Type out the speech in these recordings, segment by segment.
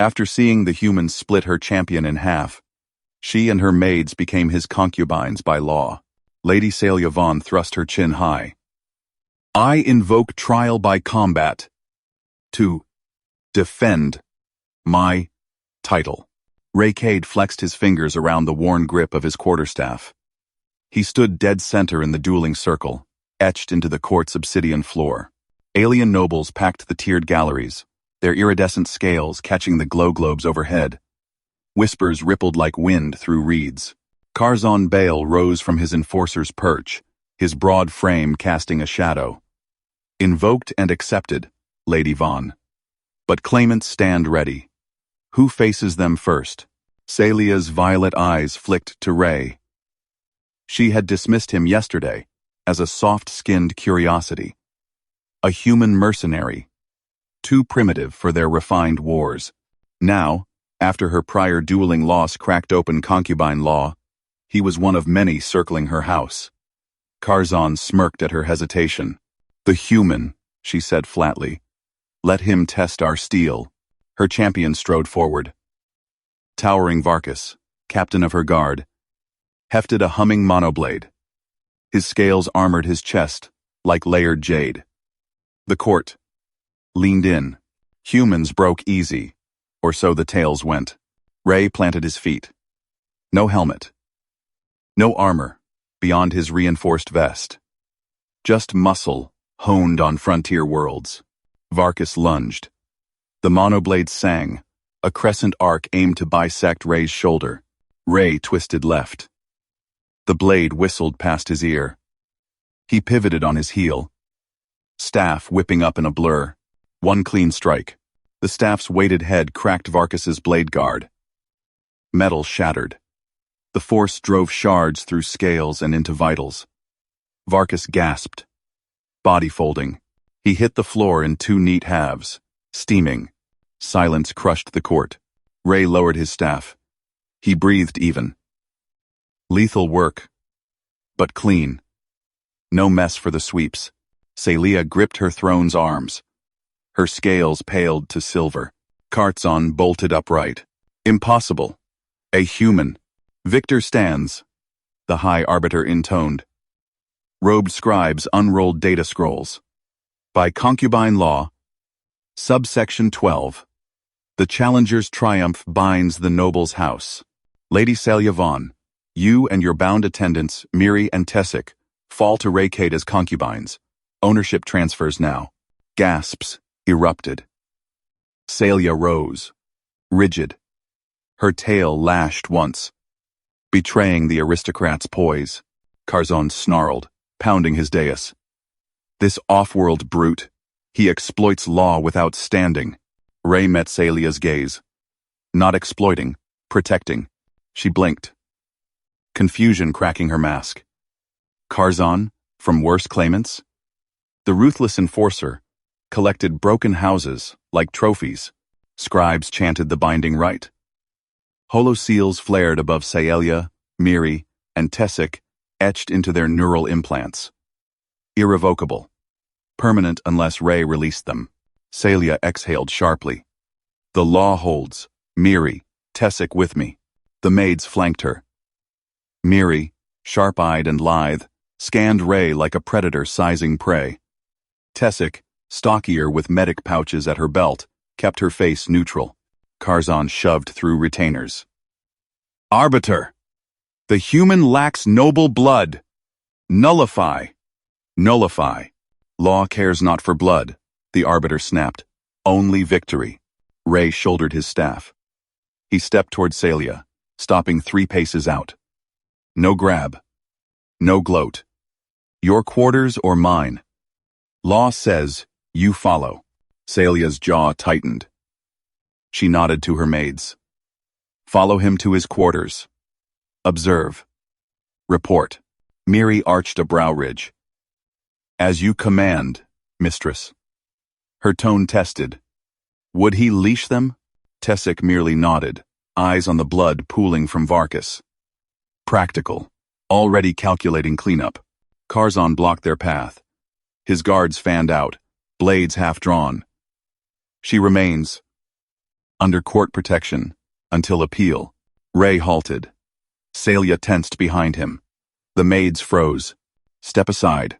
After seeing the humans split her champion in half, she and her maids became his concubines by law. Lady Celia Vaughn thrust her chin high. I invoke trial by combat to defend my title. Ray Cade flexed his fingers around the worn grip of his quarterstaff. He stood dead center in the dueling circle, etched into the court's obsidian floor. Alien nobles packed the tiered galleries, their iridescent scales catching the glow globes overhead. Whispers rippled like wind through reeds. Curzon Bale rose from his enforcer's perch, his broad frame casting a shadow. Invoked and accepted, Lady Vaughn. But claimants stand ready. Who faces them first? Celia's violet eyes flicked to Ray. She had dismissed him yesterday as a soft-skinned curiosity. A human mercenary. Too primitive for their refined wars. Now, after her prior dueling loss cracked open concubine law, he was one of many circling her house. Curzon smirked at her hesitation. The human, she said flatly. Let him test our steel. Her champion strode forward. Towering Varkas, captain of her guard, hefted a humming monoblade. His scales armored his chest, like layered jade. The court leaned in. Humans broke easy, or so the tales went. Ray planted his feet. No helmet. No armor, beyond his reinforced vest. Just muscle, honed on frontier worlds. Varkas lunged. The monoblade sang, a crescent arc aimed to bisect Ray's shoulder. Ray twisted left. The blade whistled past his ear. He pivoted on his heel. Staff whipping up in a blur. One clean strike. The staff's weighted head cracked Varkas's blade guard. Metal shattered. The force drove shards through scales and into vitals. Varkas gasped. Body folding. He hit the floor in two neat halves, steaming. Silence crushed the court. Ray lowered his staff. He breathed even. Lethal work, but clean. No mess for the sweeps. Celia gripped her throne's arms. Her scales paled to silver. Curzon bolted upright. Impossible. A human. Victor stands, the High Arbiter intoned. Robed scribes unrolled data scrolls. By concubine law, subsection 12. The challenger's triumph binds the noble's house. Lady Celia Vaughn, you and your bound attendants, Miri and Tessic, fall to Ray Cade as concubines. Ownership transfers now. Gasps erupted. Celia rose, rigid. Her tail lashed once, betraying the aristocrat's poise. Curzon snarled, pounding his dais. This off-world brute, he exploits law without standing. Ray met Celia's gaze. Not exploiting, protecting. She blinked. Confusion cracking her mask. Curzon, from worse claimants? The ruthless enforcer collected broken houses like trophies. Scribes chanted the binding rite. Holoseals flared above Celia, Miri, and Tessic, etched into their neural implants. Irrevocable. Permanent unless Ray released them. Celia exhaled sharply. The law holds. Miri, Tessic with me. The maids flanked her. Miri, sharp-eyed and lithe, scanned Ray like a predator sizing prey. Tessic, stockier with medic pouches at her belt, kept her face neutral. Curzon shoved through retainers. Arbiter! The human lacks noble blood. Nullify. Nullify. Law cares not for blood, the Arbiter snapped. Only victory. Ray shouldered his staff. He stepped toward Celia, stopping 3 paces out. No grab. No gloat. Your quarters or mine. Law says, you follow. Celia's jaw tightened. She nodded to her maids. Follow him to his quarters. Observe. Report. Miri arched a brow ridge. As you command, mistress. Her tone tested. Would he leash them? Tessic merely nodded, eyes on the blood pooling from Varkas. Practical. Already calculating cleanup. Curzon blocked their path. His guards fanned out, blades half drawn. She remains. under court protection, until appeal. Ray halted. Celia tensed behind him. The maids froze. Step aside,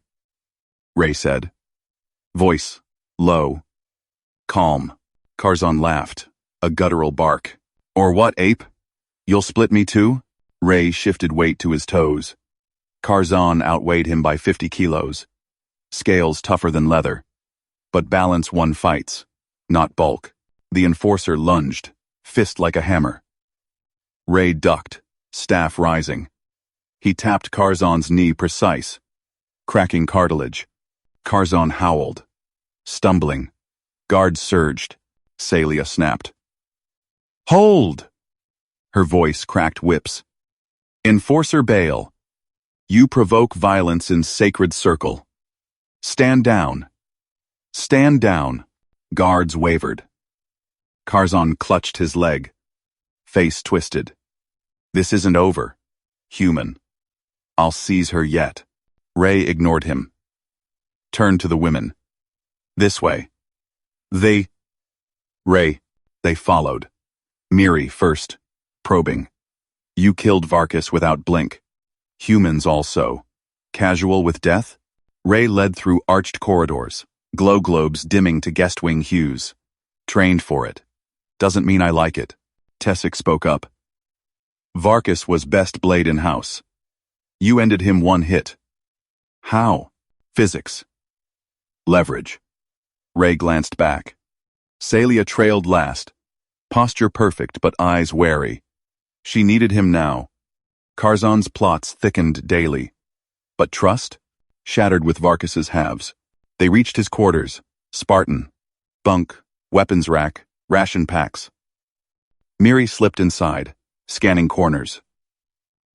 Ray said. Voice low, calm. Curzon laughed, a guttural bark. Or what, ape? You'll split me too? Ray shifted weight to his toes. Curzon outweighed him by 50 kilos. Scales tougher than leather. But balance won fights, not bulk. The enforcer lunged, fist like a hammer. Ray ducked, staff rising. He tapped Curzon's knee precise, cracking cartilage. Curzon howled, stumbling. Guards surged. Celia snapped. Hold! Her voice cracked whips. Enforcer bail. You provoke violence in sacred circle. Stand down. Stand down. Guards wavered. Curzon clutched his leg. Face twisted. This isn't over. Human. I'll seize her yet. Ray ignored him. Turned to the women. This way. Ray. They followed. Miri first, probing. You killed Varkas without blink. Humans also. Casual with death? Ray led through arched corridors, glow globes dimming to guest wing hues. Trained for it. Doesn't mean I like it. Tessic spoke up. Varkas was best blade in house. You ended him one hit. How? Physics. Leverage. Ray glanced back. Celia trailed last. Posture perfect, but eyes wary. She needed him now. Curzon's plots thickened daily. But trust? Shattered with Varkas's halves. They reached his quarters. Spartan. Bunk. Weapons rack. Ration packs. Miri slipped inside, scanning corners.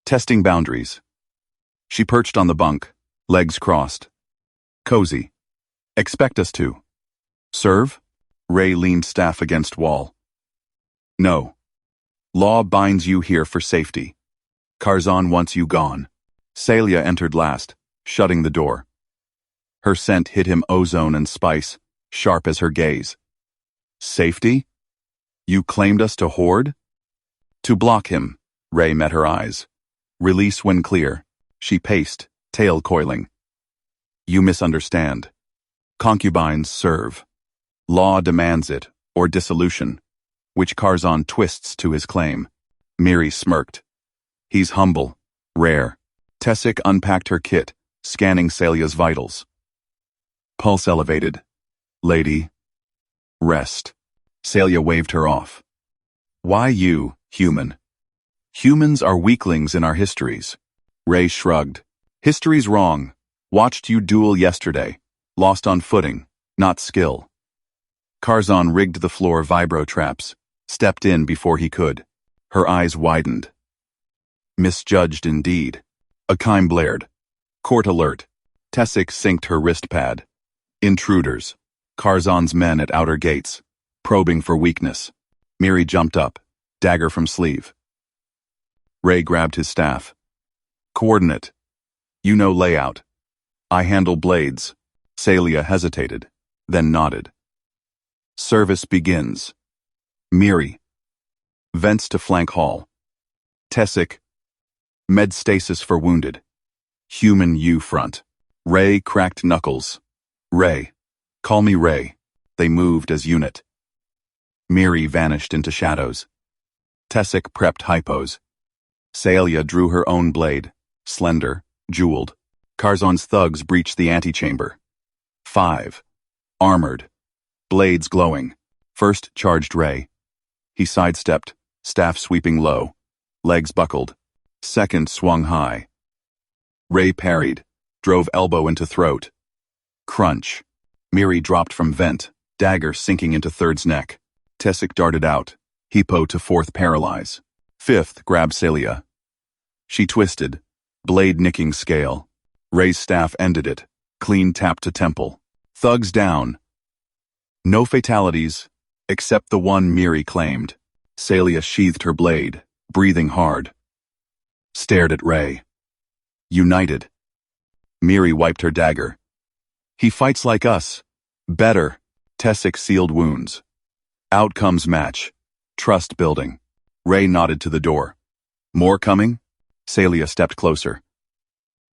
Testing boundaries. She perched on the bunk, legs crossed. Cozy. Expect us to. Serve? Ray leaned staff against wall. No. Law binds you here for safety. Curzon wants you gone. Celia entered last, shutting the door. Her scent hit him ozone and spice, sharp as her gaze. Safety? You claimed us to hoard? To block him, Ray met her eyes. Release when clear. She paced, tail coiling. You misunderstand. Concubines serve. Law demands it, or dissolution, which Curzon twists to his claim. Miri smirked. He's humble, rare. Tessic unpacked her kit, scanning Celia's vitals. Pulse elevated. Lady. Rest. Celia waved her off. Why you, human? Humans are weaklings in our histories. Ray shrugged. History's wrong. Watched you duel yesterday. Lost on footing, not skill. Curzon rigged the floor vibro traps, stepped in before he could. Her eyes widened. Misjudged indeed. A chime blared. Court alert. Tessic synced her wrist pad. Intruders. Curzon's men at outer gates. Probing for weakness. Miri jumped up, dagger from sleeve. Ray grabbed his staff. Coordinate. You know layout. I handle blades. Celia hesitated, then nodded. Service begins. Miri. Vents to flank hall. Tessic. Med stasis for wounded. Human U front. Ray cracked knuckles. Ray. Call me Ray. They moved as unit. Miri vanished into shadows. Tessic prepped hypos. Celia drew her own blade, slender, jeweled. Curzon's thugs breached the antechamber. 5. Armored. Blades glowing. First charged Ray. He sidestepped, staff sweeping low. Legs buckled. Second swung high. Ray parried, drove elbow into throat. Crunch. Miri dropped from vent, dagger sinking into third's neck. Tessic darted out, Hippo to fourth paralyze. Fifth grabbed Celia. She twisted, blade nicking scale. Ray's staff ended it, clean tap to temple. Thugs down. No fatalities, except the one Miri claimed. Celia sheathed her blade, breathing hard. Stared at Ray. United. Miri wiped her dagger. He fights like us. Better. Tessic sealed wounds. Outcomes match. Trust building. Ray nodded to the door. More coming? Celia stepped closer.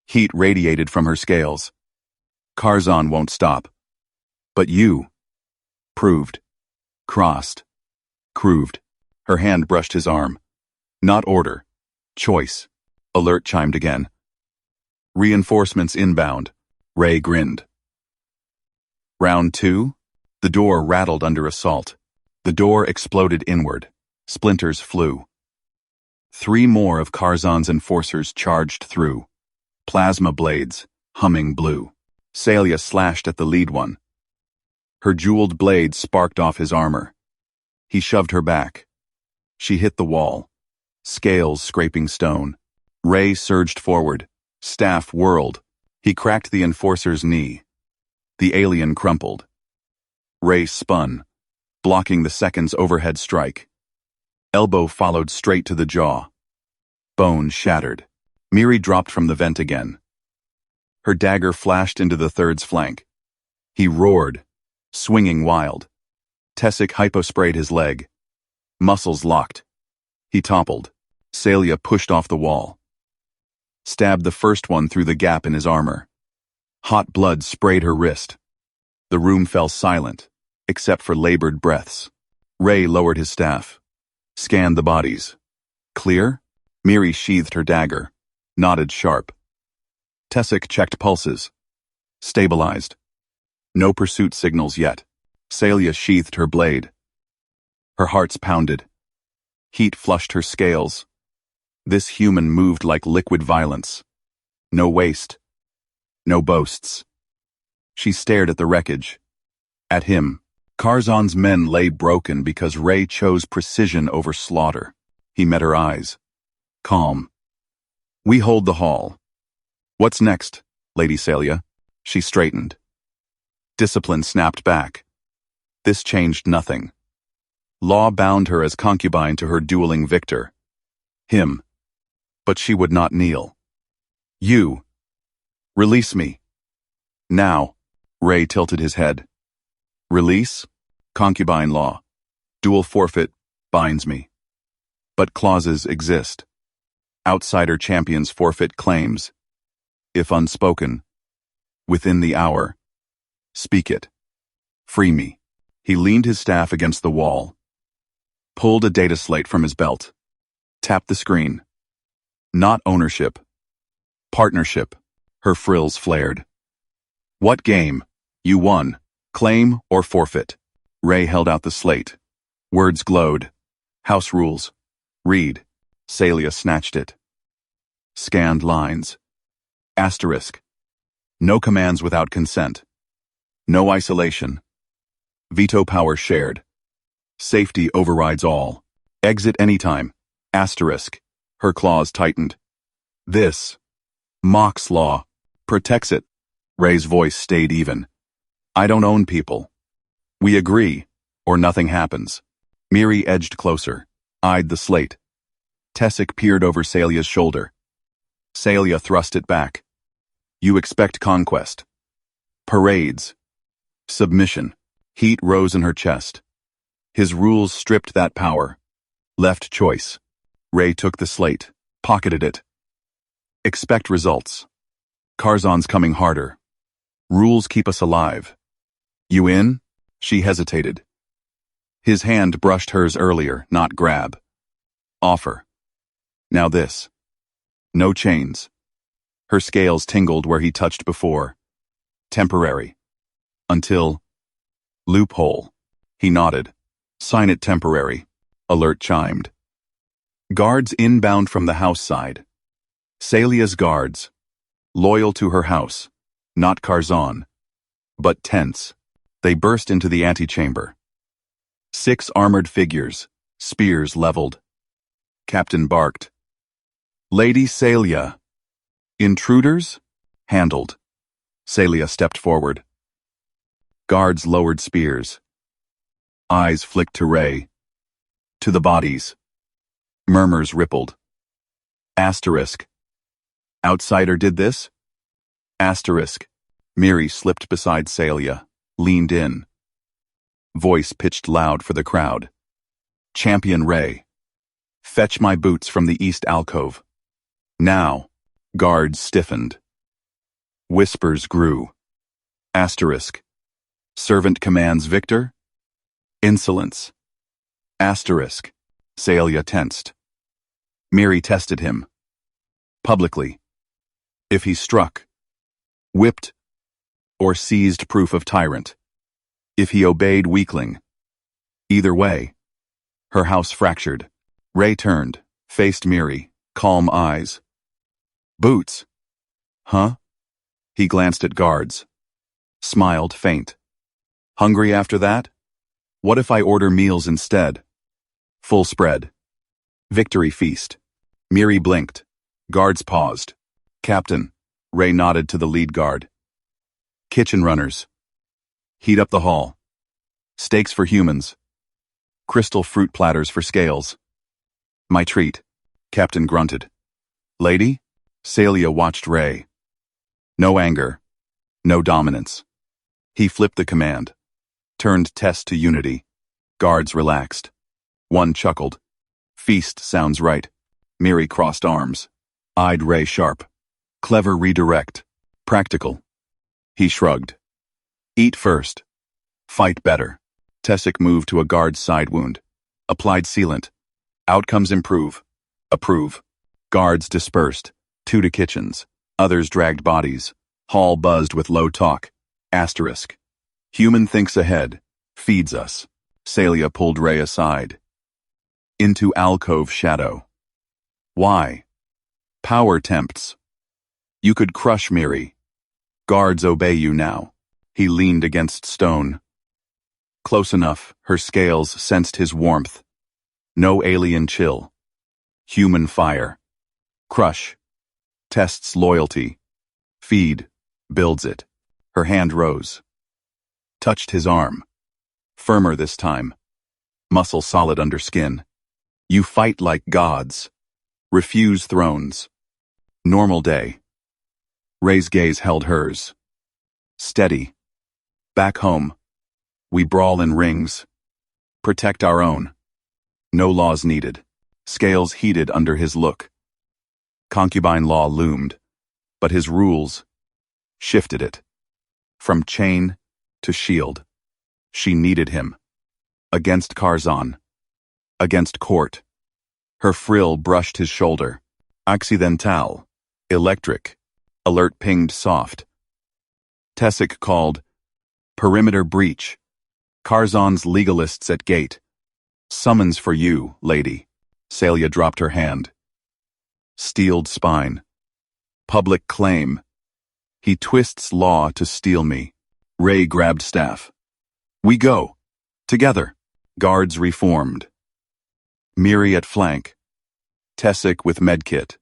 Heat radiated from her scales. Karzan won't stop. But you. Proved. Crossed. Proved. Her hand brushed his arm. Not order. Choice. Alert chimed again. Reinforcements inbound. Ray grinned. Round 2? The door rattled under assault. The door exploded inward. Splinters flew. 3 more of Karzan's enforcers charged through. Plasma blades, humming blue. Celia slashed at the lead one. Her jeweled blade sparked off his armor. He shoved her back. She hit the wall. Scales scraping stone. Ray surged forward. Staff whirled. He cracked the enforcer's knee. The alien crumpled. Ray spun, blocking the second's overhead strike. Elbow followed straight to the jaw. Bone shattered. Miri dropped from the vent again. Her dagger flashed into the third's flank. He roared, swinging wild. Tessic hyposprayed his leg. Muscles locked. He toppled. Celia pushed off the wall. Stabbed the first one through the gap in his armor. Hot blood sprayed her wrist. The room fell silent, except for labored breaths. Ray lowered his staff. Scanned the bodies. Clear? Miri sheathed her dagger. Nodded sharp. Tessic checked pulses. Stabilized. No pursuit signals yet. Celia sheathed her blade. Her hearts pounded. Heat flushed her scales. This human moved like liquid violence. No waste. No boasts. She stared at the wreckage. At him. Karzan's men lay broken because Ray chose precision over slaughter. He met her eyes. Calm. We hold the hall. What's next, Lady Celia? She straightened. Discipline snapped back. This changed nothing. Law bound her as concubine to her dueling victor. Him. But she would not kneel. You. Release me. Now. Ray tilted his head. Release? Concubine law. Dual forfeit binds me. But clauses exist. Outsider champions forfeit claims. If unspoken. Within the hour. Speak it. Free me. He leaned his staff against the wall. Pulled a data slate from his belt. Tapped the screen. Not ownership. Partnership. Her frills flared. What game? You won. Claim or forfeit. Ray held out the slate. Words glowed. House rules. Read. Celia snatched it. Scanned lines. Asterisk. No commands without consent. No isolation. Veto power shared. Safety overrides all. Exit anytime. Asterisk. Her claws tightened. This. Mox law. Protects it. Ray's voice stayed even. I don't own people. We agree, or nothing happens. Miri edged closer, eyed the slate. Tessic peered over Celia's shoulder. Celia thrust it back. You expect conquest. Parades. Submission. Heat rose in her chest. His rules stripped that power. Left choice. Ray took the slate, pocketed it. Expect results. Karzan's coming harder. Rules keep us alive. You in? She hesitated. His hand brushed hers earlier, not grab. Offer. Now this. No chains. Her scales tingled where he touched before. Temporary. Until. Loophole. He nodded. Sign it temporary. Alert chimed. Guards inbound from the house side. Celia's guards. Loyal to her house. Not Karzan. But tense. They burst into the antechamber. 6 armored figures, spears leveled. Captain barked. Lady Celia. Intruders? Handled. Celia stepped forward. Guards lowered spears. Eyes flicked to Ray. To the bodies. Murmurs rippled. Asterisk. Outsider did this? Asterisk. Miri slipped beside Celia, leaned in. Voice pitched loud for the crowd. Champion Ray. Fetch my boots from the east alcove. Now. Guards stiffened. Whispers grew. Asterisk. Servant commands Victor? Insolence. Asterisk. Celia tensed. Miri tested him. Publicly. If he struck, whipped, or seized proof of tyrant. If he obeyed weakling. Either way. Her house fractured. Ray turned, faced Miri, calm eyes. Boots. Huh? He glanced at guards. Smiled faint. Hungry after that? What if I order meals instead? Full spread. Victory feast. Miri blinked. Guards paused. Captain. Ray nodded to the lead guard. Kitchen runners. Heat up the hall. Steaks for humans. Crystal fruit platters for scales. My treat. Captain grunted. Lady? Celia watched Ray. No anger. No dominance. He flipped the command. Turned test to unity. Guards relaxed. One chuckled. Feast sounds right. Miri crossed arms. Eyed Ray sharp. Clever redirect. Practical. He shrugged. Eat first. Fight better. Tessic moved to a guard's side wound. Applied sealant. Outcomes improve. Approve. Guards dispersed. 2 to kitchens. Others dragged bodies. Hall buzzed with low talk. Asterisk. Human thinks ahead. Feeds us. Celia pulled Ray aside. Into alcove shadow. Why? Power tempts. You could crush Miri. Guards obey you now. He leaned against stone. Close enough, her scales sensed his warmth. No alien chill. Human fire. Crush. Tests loyalty. Feed. Builds it. Her hand rose. Touched his arm. Firmer this time. Muscle solid under skin. You fight like gods. Refuse thrones. Normal day. Ray's gaze held hers. Steady. Back home. We brawl in rings. Protect our own. No laws needed. Scales heated under his look. Concubine law loomed, but his rules shifted it. From chain to shield. She needed him. Against Karzan. Against court. Her frill brushed his shoulder. Accidental. Electric. Alert pinged soft. Tessic called. Perimeter breach. Karzan's legalists at gate. Summons for you, lady. Celia dropped her hand. Steeled spine. Public claim. He twists law to steal me. Ray grabbed staff. We go. Together. Guards reformed. Miri at flank. Tessic with medkit.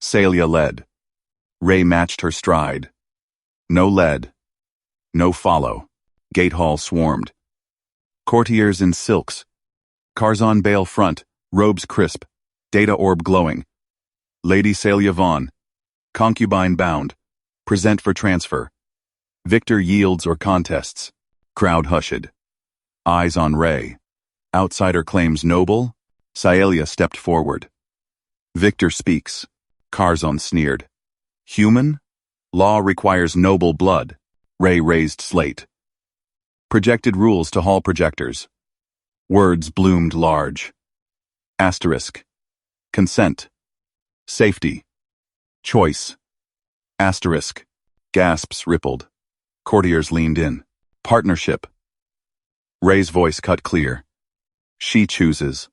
Celia led. Ray matched her stride. No lead. No follow. Gate hall swarmed. Courtiers in silks. Karzan bale front, robes crisp, data orb glowing. Lady Celia Vaughn. Concubine bound. Present for transfer. Victor yields or contests. Crowd hushed. Eyes on Ray. Outsider claims noble. Celia stepped forward. Victor speaks. Karzan sneered. Human? Law requires noble blood. Ray raised slate. Projected rules to hall projectors. Words bloomed large. Asterisk. Consent. Safety. Choice. Asterisk. Gasps rippled. Courtiers leaned in. Partnership. Ray's voice cut clear. She chooses.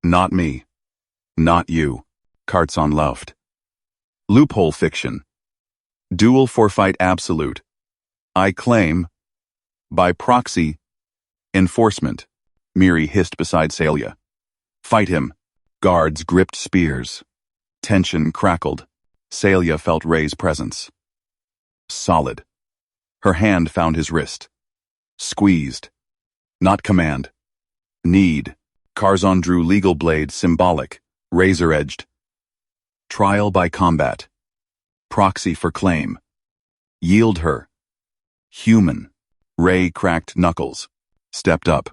Not me. Not you. Karzan laughed. Loophole fiction. Dual forfeit absolute. I claim. By proxy. Enforcement. Miri hissed beside Celia. Fight him. Guards gripped spears. Tension crackled. Celia felt Ray's presence. Solid. Her hand found his wrist. Squeezed. Not command. Need. Karzan drew legal blade symbolic, razor-edged. Trial by combat. Proxy for claim. Yield her. Human. Ray cracked knuckles. Stepped up.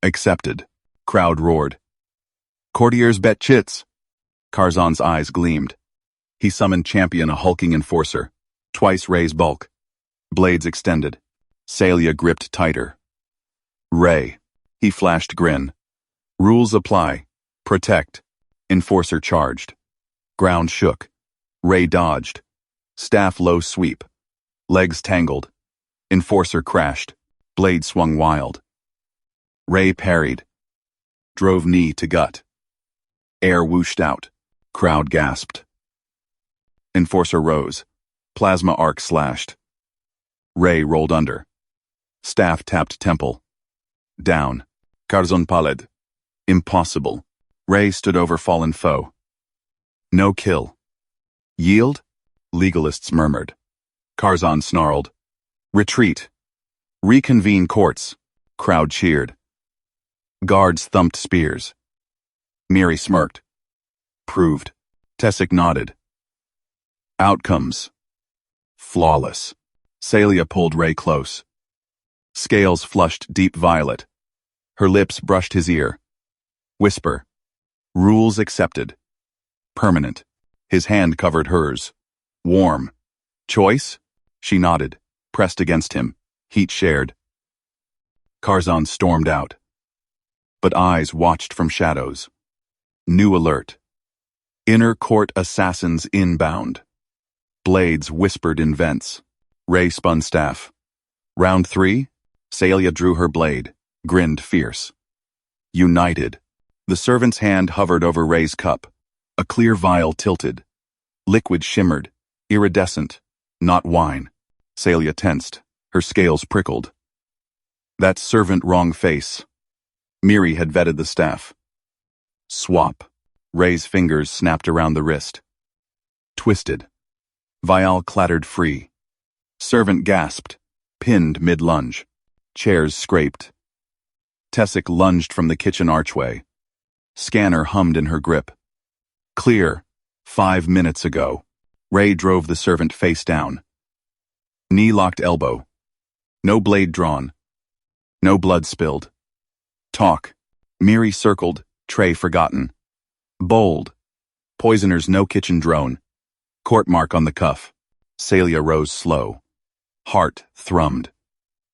Accepted. Crowd roared. Courtiers bet chits. Karzan's eyes gleamed. He summoned Champion, a hulking enforcer. Twice Ray's bulk. Blades extended. Celia gripped tighter. Ray. He flashed grin. Rules apply. Protect. Enforcer charged. Ground shook. Ray dodged. Staff low sweep. Legs tangled. Enforcer crashed. Blade swung wild. Ray parried. Drove knee to gut. Air whooshed out. Crowd gasped. Enforcer rose. Plasma arc slashed. Ray rolled under. Staff tapped temple. Down. Karzon paled. Impossible. Ray stood over fallen foe. No kill. Yield? Legalists murmured. Karzan snarled. Retreat. Reconvene courts. Crowd cheered. Guards thumped spears. Miri smirked. Proved. Tessic nodded. Outcomes. Flawless. Celia pulled Ray close. Scales flushed deep violet. Her lips brushed his ear. Whisper. Rules accepted. Permanent. His hand covered hers. Warm. Choice? She nodded, pressed against him. Heat shared. Karzan stormed out. But eyes watched from shadows. New alert. Inner court assassins inbound. Blades whispered in vents. Ray spun staff. Round 3? Celia drew her blade, grinned fierce. United. The servant's hand hovered over Ray's cup. A clear vial tilted. Liquid shimmered, iridescent, not wine. Celia tensed, her scales prickled. That servant wrong face. Miri had vetted the staff. Swap. Ray's fingers snapped around the wrist. Twisted. Vial clattered free. Servant gasped, pinned mid-lunge. Chairs scraped. Tessic lunged from the kitchen archway. Scanner hummed in her grip. Clear. 5 minutes ago. Ray drove the servant face down. Knee-locked elbow. No blade drawn. No blood spilled. Talk. Miri circled, tray forgotten. Bold. Poisoner's no kitchen drone. Court mark on the cuff. Celia rose slow. Heart thrummed.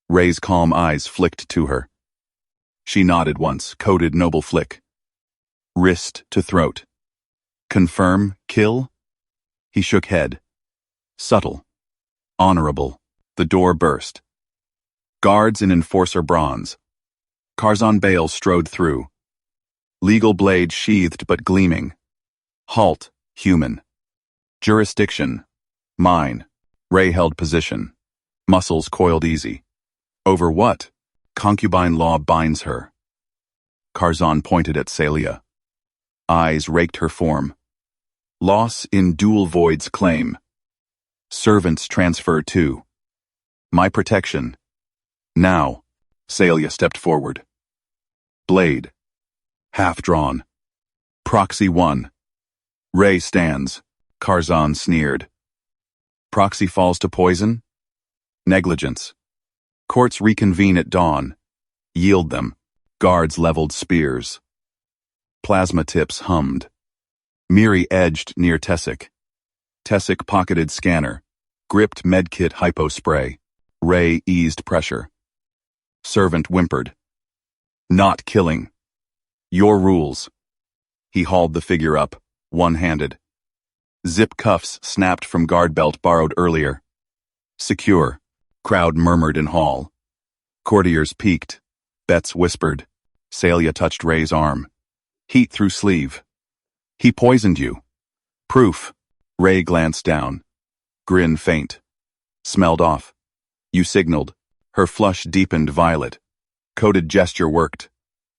Ray's calm eyes flicked to her. She nodded once, coded noble flick. Wrist to throat. Confirm, kill? He shook head. Subtle. Honorable. The door burst. Guards in enforcer bronze. Karzan Bale strode through. Legal blade sheathed but gleaming. Halt, human. Jurisdiction. Mine. Ray held position. Muscles coiled easy. Over what? Concubine law binds her. Karzan pointed at Celia. Eyes raked her form. Loss in dual void's claim. Servants transfer too. My protection. Now. Celia stepped forward. Blade. Half drawn. Proxy 1. Ray stands. Karzan sneered. Proxy falls to poison? Negligence. Courts reconvene at dawn. Yield them. Guards leveled spears. Plasma tips hummed. Miri edged near Tessic. Tessic pocketed scanner. Gripped medkit hypo spray. Ray eased pressure. Servant whimpered. Not killing. Your rules. He hauled the figure up, one-handed. Zip cuffs snapped from guard belt borrowed earlier. Secure. Crowd murmured in hall. Courtiers peeked. Bets whispered. Celia touched Ray's arm. Heat through sleeve. He poisoned you. Proof. Ray glanced down. Grin faint. Smelled off. You signaled. Her flush deepened violet. Coded gesture worked.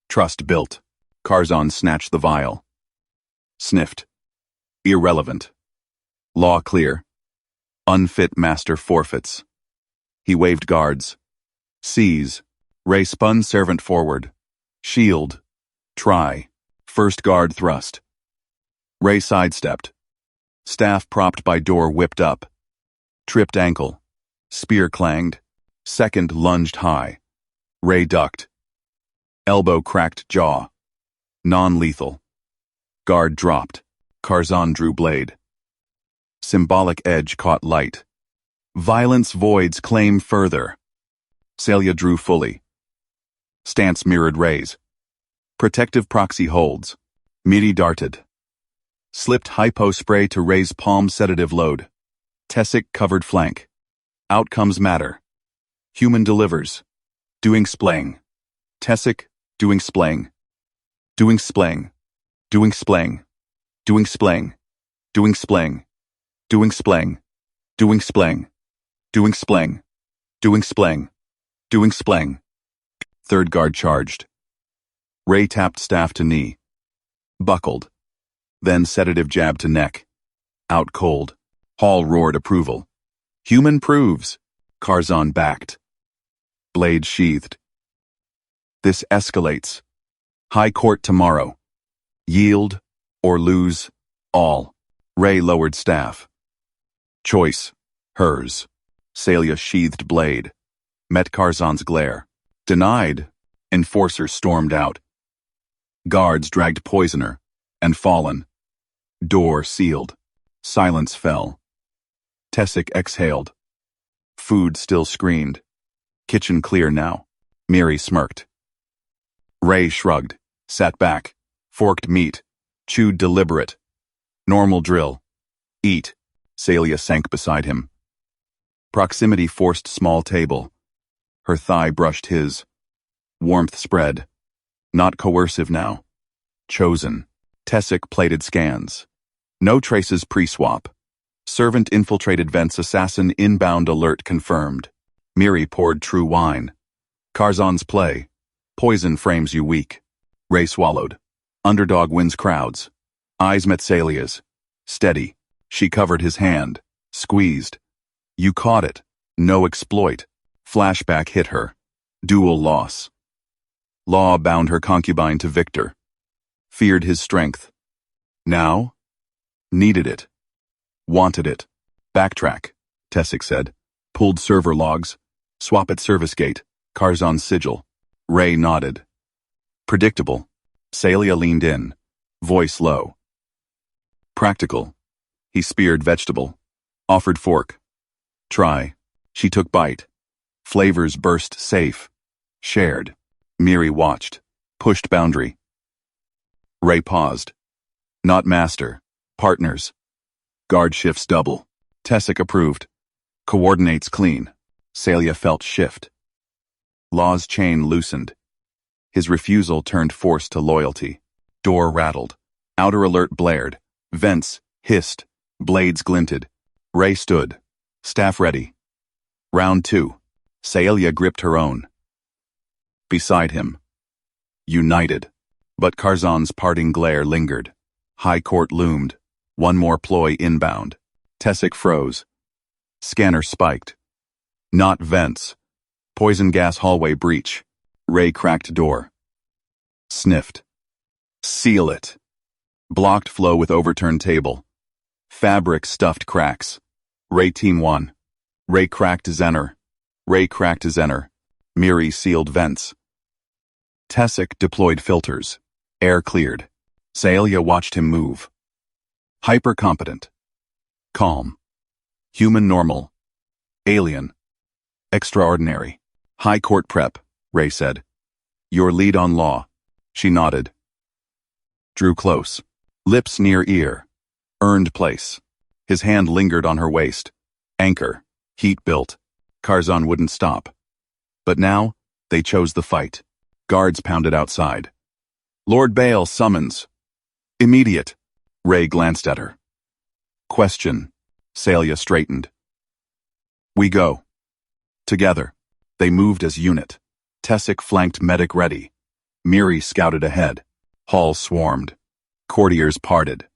Trust built. Karzan snatched the vial. Sniffed. Irrelevant. Law clear. Unfit master forfeits. He waved guards. Seize. Ray spun servant forward. Shield. Try. First guard thrust. Ray sidestepped. Staff propped by door whipped up. Tripped ankle. Spear clanged. Second lunged high. Ray ducked. Elbow cracked jaw. Non-lethal. Guard dropped. Karzan drew blade. Symbolic edge caught light. Violence voids claim further. Celia drew fully. Stance mirrored rays. Protective proxy holds. Miri darted. Slipped hypo spray to raise palm sedative load. Tessic covered flank. Outcomes matter. Human delivers. Doing splaying. Tessic, doing splaying. Doing splaying. Doing splaying. Doing splaying. Doing splaying. Doing splaying. Doing splaying. Doing splaying. Doing splaying. Doing splaying. Third guard charged. Ray tapped staff to knee. Buckled. Then sedative jab to neck. Out cold. Hall roared approval. Human proves. Karzan backed. Blade sheathed. This escalates. High court tomorrow. Yield or lose all. Ray lowered staff. Choice. Hers. Celia sheathed blade. Met Karzan's glare. Denied. Enforcer stormed out. Guards dragged poisoner. And fallen. Door sealed. Silence fell. Tessic exhaled. Food still screamed. Kitchen clear now. Miri smirked. Ray shrugged. Sat back. Forked meat. Chewed deliberate. Normal drill. Eat. Celia sank beside him. Proximity forced small table. Her thigh brushed his. Warmth spread. Not coercive now. Chosen. Tessic plated scans. No traces pre-swap. Servant infiltrated vents assassin inbound alert confirmed. Miri poured true wine. Karzan's play. Poison frames you weak. Ray swallowed. Underdog wins crowds. Eyes met Celia's. Steady. She covered his hand. Squeezed. You caught it. No exploit. Flashback hit her. Dual loss. Law bound her concubine to Victor. Feared his strength. Now? Needed it. Wanted it. Backtrack, Tessic said. Pulled server logs. Swap at service gate. Karzan's sigil. Ray nodded. Predictable. Celia leaned in. Voice low. Practical. He speared vegetable. Offered fork. Try. She took bite. Flavors burst safe. Shared. Miri watched. Pushed boundary. Ray paused. Not master. Partners. Guard shifts double. Tessic approved. Coordinates clean. Celia felt shift. Law's chain loosened. His refusal turned force to loyalty. Door rattled. Outer alert blared. Vents hissed. Blades glinted. Ray stood. Staff ready. Round 2. Celia gripped her own. Beside him. United. But Karzan's parting glare lingered. High court loomed. One more ploy inbound. Tessic froze. Scanner spiked. Not vents. Poison gas hallway breach. Ray cracked door. Sniffed. Seal it. Blocked flow with overturned table. Fabric stuffed cracks. Ray team 1. Ray cracked Zener. Ray cracked Zener. Miri sealed vents. Tessic deployed filters. Air cleared. Celia watched him move. Hyper-competent. Calm. Human normal. Alien. Extraordinary. High court prep, Ray said. Your lead on law. She nodded. Drew close. Lips near ear. Earned place. His hand lingered on her waist. Anchor. Heat built. Karzan wouldn't stop. But now, they chose the fight. Guards pounded outside. Lord Bale summons. Immediate. Ray glanced at her. Question. Celia straightened. We go. Together. They moved as unit. Tessic flanked medic ready. Miri scouted ahead. Hall swarmed. Courtiers parted.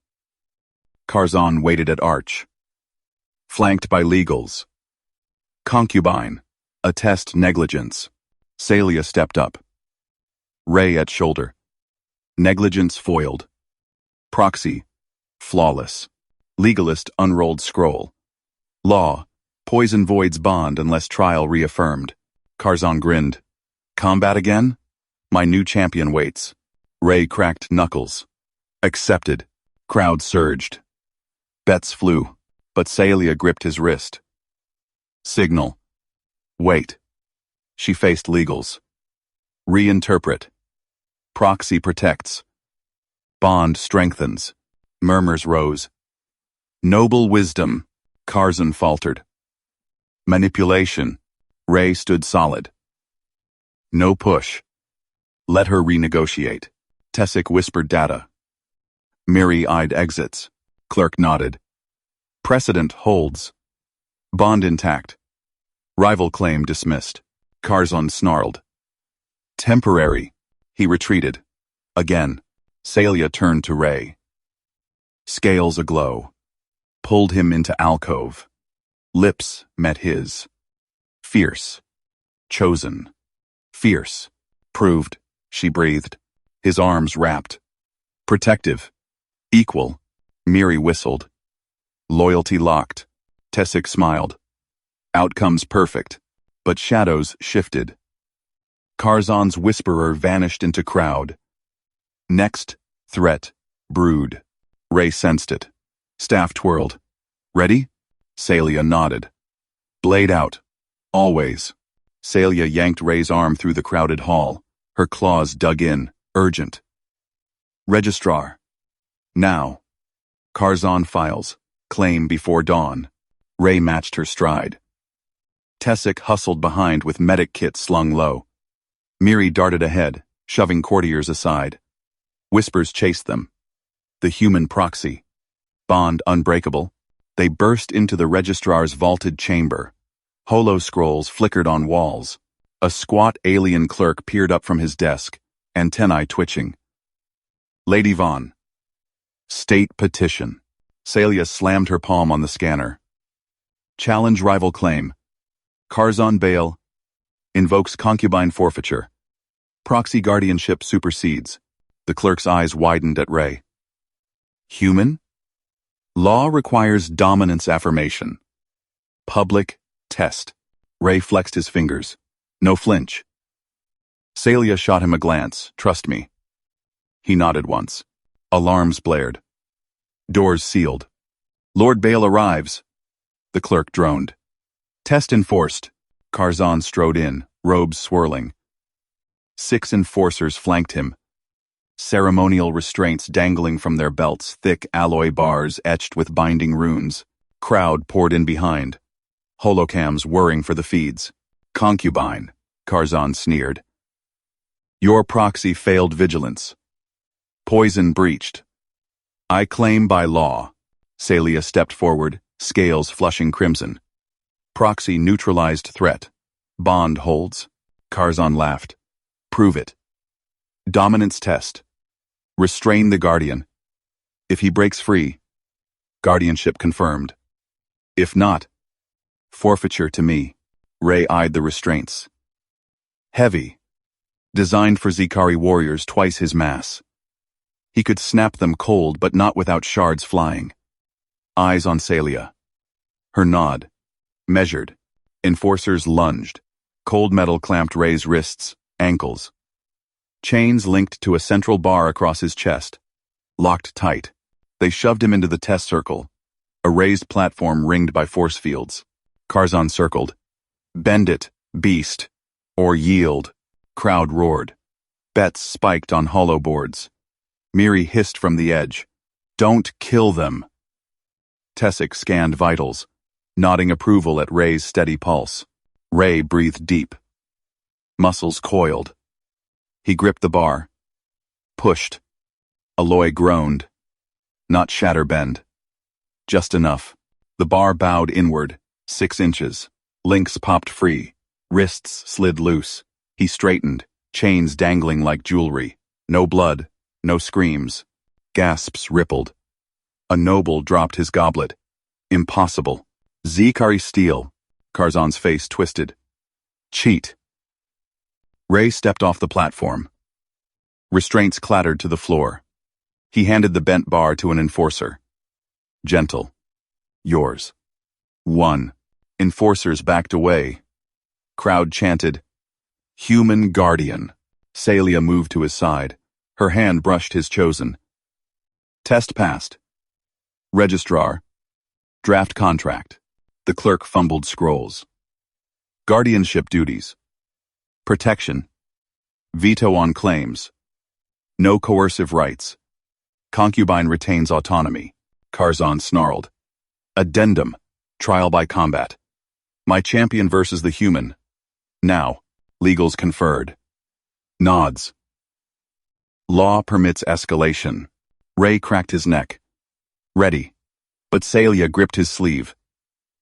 Karzan waited at arch. Flanked by legals. Concubine. Attest negligence. Celia stepped up. Ray at shoulder. Negligence foiled. Proxy. Flawless. Legalist unrolled scroll. Law. Poison voids bond unless trial reaffirmed. Karzan grinned. Combat again? My new champion waits. Ray cracked knuckles. Accepted. Crowd surged. Bets flew, but Celia gripped his wrist. Signal. Wait. She faced legals. Reinterpret. Proxy protects. Bond strengthens. Murmurs rose. Noble wisdom, Karzan faltered. Manipulation. Ray stood solid. No push. Let her renegotiate. Tessic whispered data. Miri-eyed exits. Clerk nodded. Precedent holds. Bond intact. Rival claim dismissed. Karzan snarled. Temporary. He retreated. Again. Celia turned to Ray. Scales aglow. Pulled him into alcove. Lips met his. Fierce. Chosen. Fierce. Proved. She breathed. His arms wrapped. Protective. Equal. Miri whistled. Loyalty locked. Tessic smiled. Outcomes perfect. But shadows shifted. Karzan's whisperer vanished into crowd. Next, threat. Brood. Ray sensed it. Staff twirled. Ready? Celia nodded. Blade out. Always. Celia yanked Ray's arm through the crowded hall. Her claws dug in, urgent. Registrar. Now. Karzan files. Claim before dawn. Ray matched her stride. Tessic hustled behind with medic kit slung low. Miri darted ahead, shoving courtiers aside. Whispers chased them. The human proxy. Bond unbreakable. They burst into the registrar's vaulted chamber. Holo scrolls flickered on walls. A squat alien clerk peered up from his desk, antennae twitching. Lady Vaughn. State petition. Celia slammed her palm on the scanner. Challenge rival claim. Karzan bail. Invokes concubine forfeiture. Proxy guardianship supersedes. The clerk's eyes widened at Ray. Human? Law requires dominance affirmation. Public test. Ray flexed his fingers. No flinch. Celia shot him a glance. Trust me. He nodded once. Alarms blared. Doors sealed. Lord Bale arrives. The clerk droned. Test enforced. Karzan strode in, robes swirling. 6 enforcers flanked him. Ceremonial restraints dangling from their belts, thick alloy bars etched with binding runes. Crowd poured in behind. Holocams whirring for the feeds. Concubine, Karzan sneered. Your proxy failed vigilance. Poison breached. I claim by law. Celia stepped forward, scales flushing crimson. Proxy neutralized threat. Bond holds. Karzan laughed. Prove it. Dominance test. Restrain the guardian. If he breaks free, guardianship confirmed. If not, forfeiture to me. Ray eyed the restraints. Heavy. Designed for Zikari warriors twice his mass. He could snap them cold, but not without shards flying. Eyes on Celia. Her nod. Measured. Enforcers lunged. Cold metal clamped Ray's wrists, ankles. Chains linked to a central bar across his chest. Locked tight. They shoved him into the test circle. A raised platform ringed by force fields. Karzan circled. Bend it, beast. Or yield. Crowd roared. Bets spiked on hollow boards. Miri hissed from the edge. Don't kill them. Tessic scanned vitals, nodding approval at Ray's steady pulse. Ray breathed deep. Muscles coiled. He gripped the bar. Pushed. Alloy groaned. Not shatterbend. Just enough. The bar bowed inward, 6 inches. Links popped free. Wrists slid loose. He straightened, chains dangling like jewelry. No blood, no screams. Gasps rippled. A noble dropped his goblet. Impossible. Zikari steel. Karzan's face twisted. Cheat. Ray stepped off the platform. Restraints clattered to the floor. He handed the bent bar to an enforcer. Gentle. Yours. 1. Enforcers backed away. Crowd chanted. Human guardian. Celia moved to his side. Her hand brushed his chosen. Test passed. Registrar. Draft contract. The clerk fumbled scrolls. Guardianship duties. Protection. Veto on claims. No coercive rights. Concubine retains autonomy. Curzon snarled. Addendum. Trial by combat. My champion versus the human. Now. Legals conferred. Nods. Law permits escalation. Ray cracked his neck. Ready. But Celia gripped his sleeve.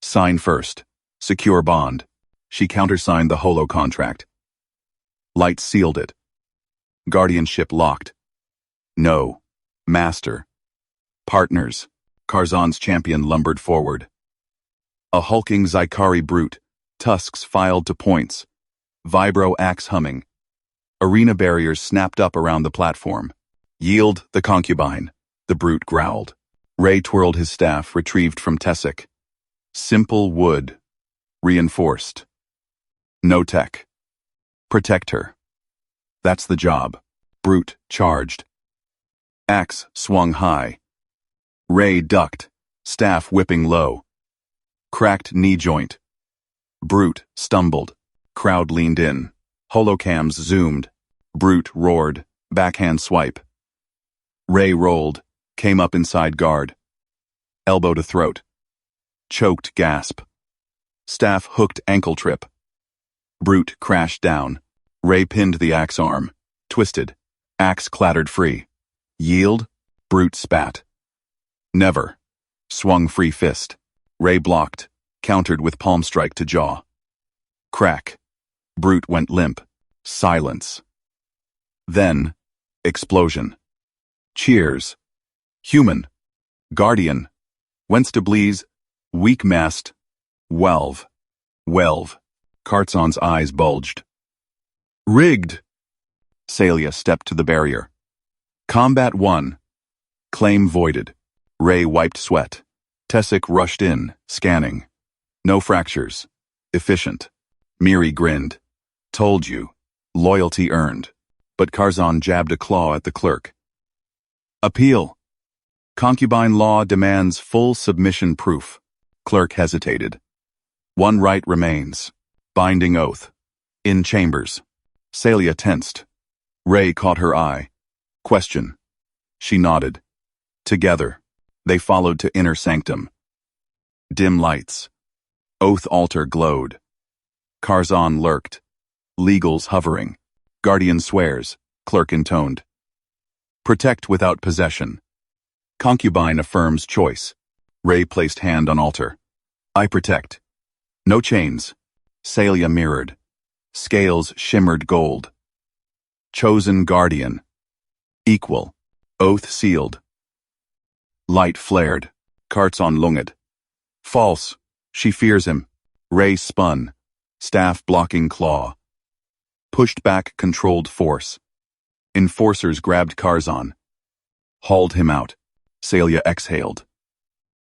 Sign first. Secure bond. She countersigned the holo contract. Light sealed it. Guardianship locked. No. Master. Partners. Curzon's champion lumbered forward. A hulking Zykari brute, tusks filed to points, vibro axe humming. Arena barriers snapped up around the platform. Yield the concubine, the brute growled. Ray twirled his staff, retrieved from Tessic. Simple wood. Reinforced. No tech. Protect her. That's the job. Brute charged. Axe swung high. Ray ducked, staff whipping low. Cracked knee joint. Brute stumbled. Crowd leaned in. Holocams zoomed. Brute roared. Backhand swipe. Ray rolled. Came up inside guard. Elbow to throat. Choked gasp. Staff hooked ankle trip. Brute crashed down. Ray pinned the axe arm. Twisted. Axe clattered free. Yield. Brute spat. Never. Swung free fist. Ray blocked. Countered with palm strike to jaw. Crack. Brute went limp. Silence. Then. Explosion. Cheers. Human. Guardian. Whence to bleeze. Weak mast. Welve. Welve. Curzon's eyes bulged. Rigged. Celia stepped to the barrier. Combat 1. Claim voided. Ray wiped sweat. Tessic rushed in, scanning. No fractures. Efficient. Miri grinned. Told you. Loyalty earned. But Curzon jabbed a claw at the clerk. Appeal. Concubine law demands full submission proof. Clerk hesitated. One right remains. Binding oath. In chambers. Celia tensed. Ray caught her eye. Question. She nodded. Together. They followed to inner sanctum. Dim lights. Oath altar glowed. Curzon lurked. Legals hovering. Guardian swears. Clerk intoned. Protect without possession. Concubine affirms choice. Ray placed hand on altar. I protect. No chains. Celia mirrored. Scales shimmered gold. Chosen guardian. Equal. Oath sealed. Light flared. Curzon lunged. False. She fears him. Ray spun. Staff blocking claw. Pushed back controlled force. Enforcers grabbed Curzon. Hauled him out. Celia exhaled.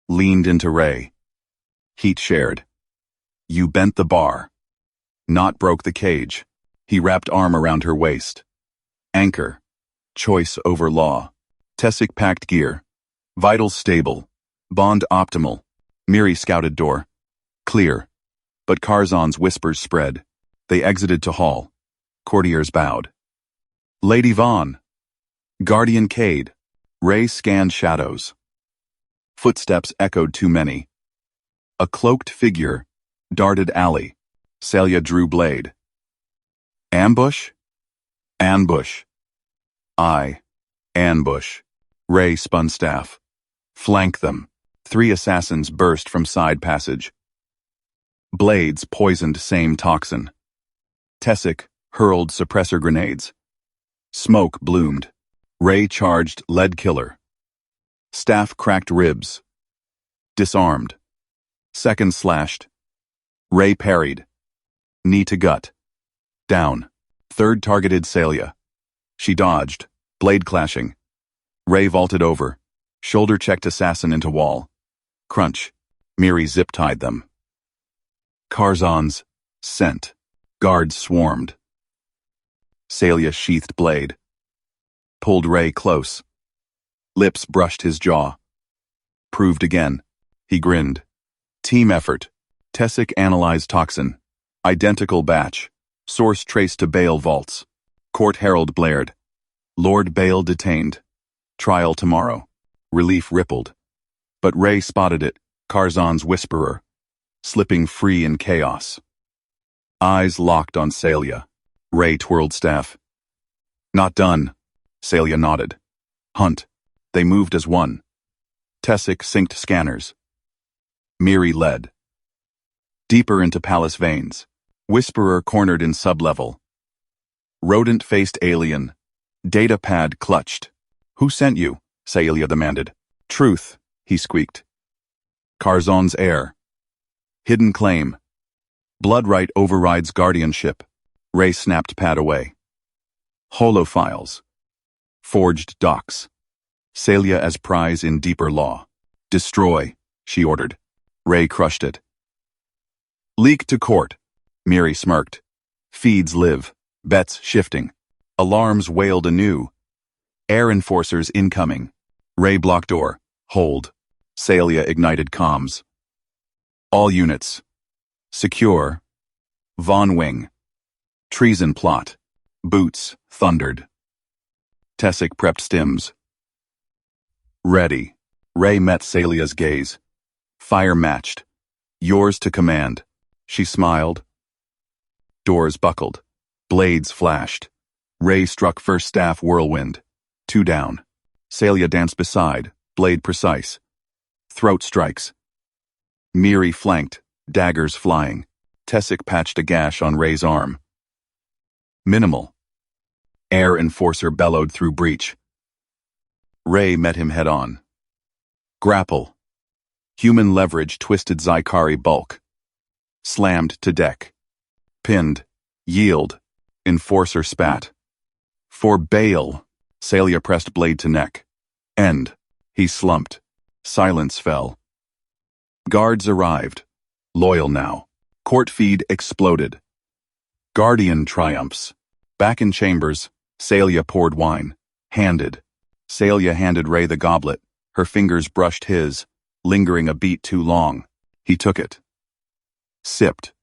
Leaned into Ray. Heat shared. You bent the bar. Not broke the cage. He wrapped arm around her waist. Anchor. Choice over law. Tessic packed gear. Vitals stable. Bond optimal. Miri scouted door. Clear. But Curzon's whispers spread. They exited to hall. Courtiers bowed. Lady Vaughn. Guardian Cade. Ray scanned shadows. Footsteps echoed too many. A cloaked figure. Darted alley. Celia drew blade. Ambush? Ambush. Ambush. Ray spun staff. Flank them. 3 assassins burst from side passage. Blades poisoned same toxin. Tessic hurled suppressor grenades. Smoke bloomed. Ray charged lead killer. Staff cracked ribs. Disarmed. Second slashed. Ray parried. Knee to gut. Down. Third targeted Celia. She dodged. Blade clashing. Ray vaulted over. Shoulder checked assassin into wall. Crunch. Miri zip-tied them. Curzon's scent. Guards swarmed. Celia sheathed blade. pulled Ray close. Lips brushed his jaw. Proved again. He grinned. Team effort. Tessic analyzed toxin. Identical batch. Source traced to Bale vaults. Court herald blared. Lord Bale detained. Trial tomorrow. Relief rippled. But Ray spotted it, Karzan's whisperer, slipping free in chaos. Eyes locked on Celia. Ray twirled staff. Not done. Celia nodded. Hunt. They moved as one. Tessic synced scanners. Miri led. Deeper into palace veins. Whisperer cornered in sublevel. Rodent-faced alien. Data pad clutched. Who sent you? Celia demanded. Truth, he squeaked. Karzan's heir. Hidden claim. Blood right overrides guardianship. Ray snapped pad away. Holofiles. Forged docs. Celia as prize in deeper law. Destroy, she ordered. Ray crushed it. Leak to court. Miri smirked. Feeds live. Bets shifting. Alarms wailed anew. Air enforcers incoming. Ray blocked door. Hold. Celia ignited comms. All units. Secure. Von Wing. Treason plot. Boots thundered. Tessic prepped stims. Ready. Ray met Celia's gaze. Fire matched. Yours to command. She smiled. Doors buckled. Blades flashed. Ray struck first staff whirlwind. 2 down. Celia danced beside, blade precise. Throat strikes. Miri flanked, daggers flying. Tessic patched a gash on Ray's arm. Minimal. Air enforcer bellowed through breach. Ray met him head-on. Grapple. Human leverage twisted Zykari bulk. Slammed to deck. Pinned. Yield. Enforcer spat. For Bale. Celia pressed blade to neck. End. He slumped. Silence fell. Guards arrived. Loyal now. Court feed exploded. Guardian triumphs. Back in chambers, Celia poured wine. Handed. Celia handed Ray the goblet. Her fingers brushed his, lingering a beat too long. He took it. Sipped.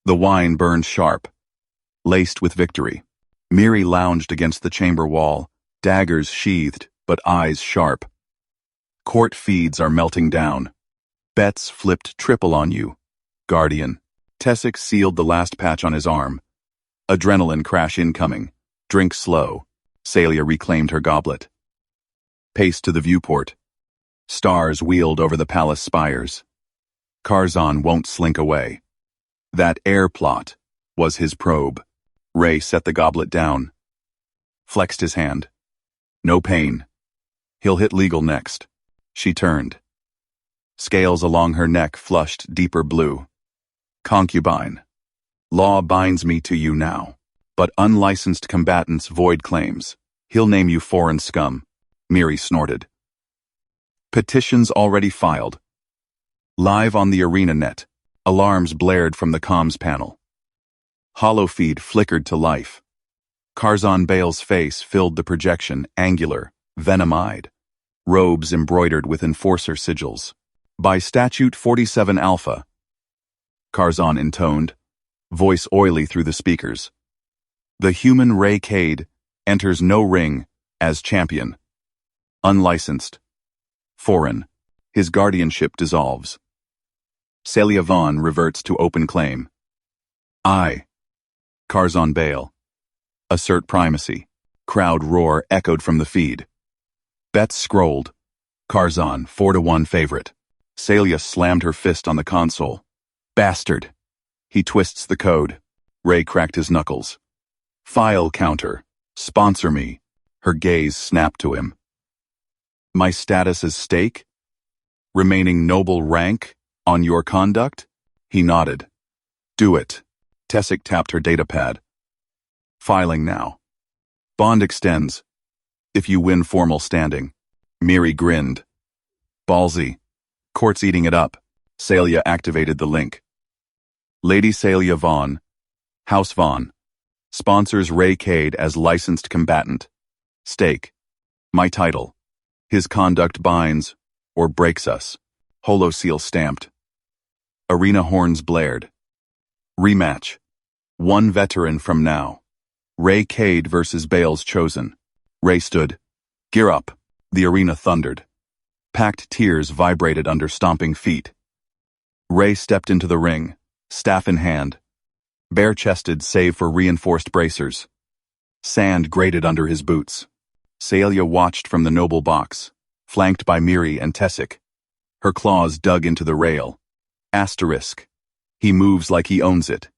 The wine burned sharp. Laced with victory. Miri lounged against the chamber wall, daggers sheathed, but eyes sharp. Court feeds are melting down. Bets flipped triple on you. Guardian. Tessic sealed the last patch on his arm. Adrenaline crash incoming. Drink slow. Celia reclaimed her goblet. Paced to the viewport. Stars wheeled over the palace spires. Karzan won't slink away. That air plot was his probe. Ray set the goblet down. Flexed his hand. No pain. He'll hit legal next. She turned. Scales along her neck flushed deeper blue. Concubine. Law binds me to you now. But unlicensed combatants void claims. He'll name you foreign scum. Miri snorted. Petitions already filed. Live on the arena net. Alarms blared from the comms panel. Holofeed flickered to life. Karzan Bale's face filled the projection, angular, venom-eyed. Robes embroidered with enforcer sigils. By Statute 47 Alpha. Karzan intoned, voice oily through the speakers. The human Ray Cade enters no ring as champion. Unlicensed. Foreign. His guardianship dissolves. Celia Vaughn reverts to open claim. I. Karzan Bale. Assert primacy. Crowd roar echoed from the feed. Bets scrolled. Karzan, 4-1 favorite. Celia slammed her fist on the console. Bastard. He twists the code. Ray cracked his knuckles. File counter. Sponsor me. Her gaze snapped to him. My status as stake? Remaining noble rank on your conduct? He nodded. Do it. Tessic tapped her datapad. Filing now. Bond extends. If you win formal standing. Miri grinned. Ballsy. Court's eating it up. Celia activated the link. Lady Celia Vaughn. House Vaughn. Sponsors Ray Cade as licensed combatant. Stake. My title. His conduct binds or breaks us. Holoseal stamped. Arena horns blared. Rematch. One veteran from now. Ray Cade versus Bale's chosen. Ray stood. Gear up. The arena thundered. Packed tears vibrated under stomping feet. Ray stepped into the ring, staff in hand. Bare-chested save for reinforced bracers. Sand grated under his boots. Celia watched from the noble box, flanked by Miri and Tessic. Her claws dug into the rail. Asterisk. He moves like he owns it.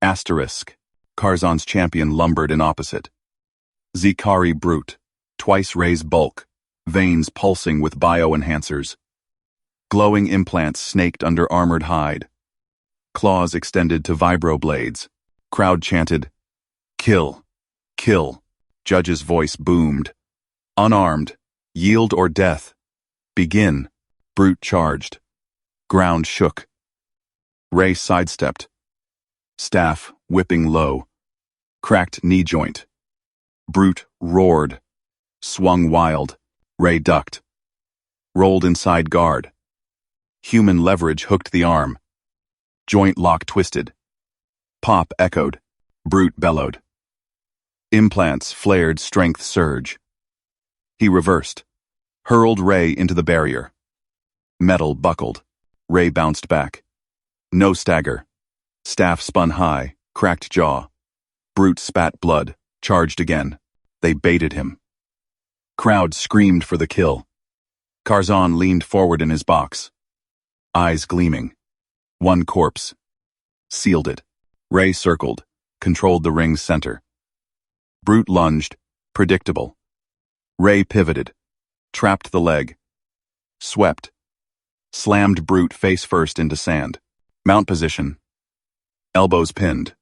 Asterisk. Karzan's champion lumbered in opposite. Zikari brute, twice Ray's bulk, veins pulsing with bioenhancers. Glowing implants snaked under armored hide. Claws extended to vibroblades. Crowd chanted, "Kill! Kill!" Judge's voice boomed. Unarmed, yield or death. Begin. Brute charged. Ground shook. Ray sidestepped. Staff whipping low. Cracked knee joint. Brute roared. Swung wild. Ray ducked. Rolled inside guard. Human leverage hooked the arm. Joint lock twisted. Pop echoed. Brute bellowed. Implants flared strength surge. He reversed. Hurled Ray into the barrier. Metal buckled. Ray bounced back. No stagger. Staff spun high, cracked jaw. Brute spat blood, charged again. They baited him. Crowd screamed for the kill. Karzan leaned forward in his box. Eyes gleaming. One corpse. Sealed it. Ray circled, controlled the ring's center. Brute lunged, predictable. Ray pivoted, trapped the leg. Swept. Slammed Brute face first into sand. Mount position. Elbows pinned.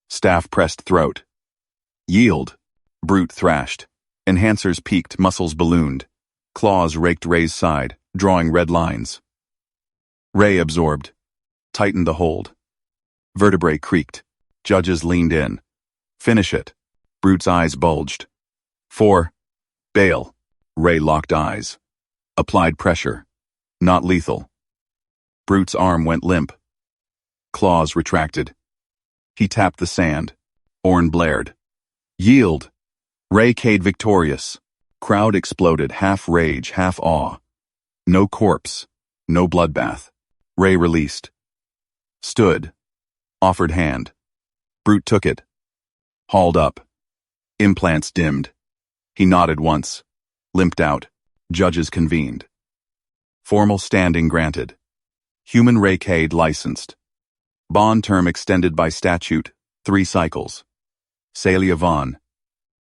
Staff pressed throat. Yield. Brute thrashed. Enhancers peaked, muscles ballooned. Claws raked Ray's side, drawing red lines. Ray absorbed. Tightened the hold. Vertebrae creaked. Judges leaned in. Finish it. Brute's eyes bulged. 4. Bale. Ray locked eyes. Applied pressure. Not lethal. Brute's arm went limp. Claws retracted. He tapped the sand. Horn blared. Yield. Ray Cade victorious. Crowd exploded, half rage, half awe. No corpse. No bloodbath. Ray released. Stood. Offered hand. Brute took it. Hauled up. Implants dimmed. He nodded once. Limped out. Judges convened. Formal standing granted. Human Ray Cade licensed. Bond term extended by statute, 3 cycles. Celia Vaughn.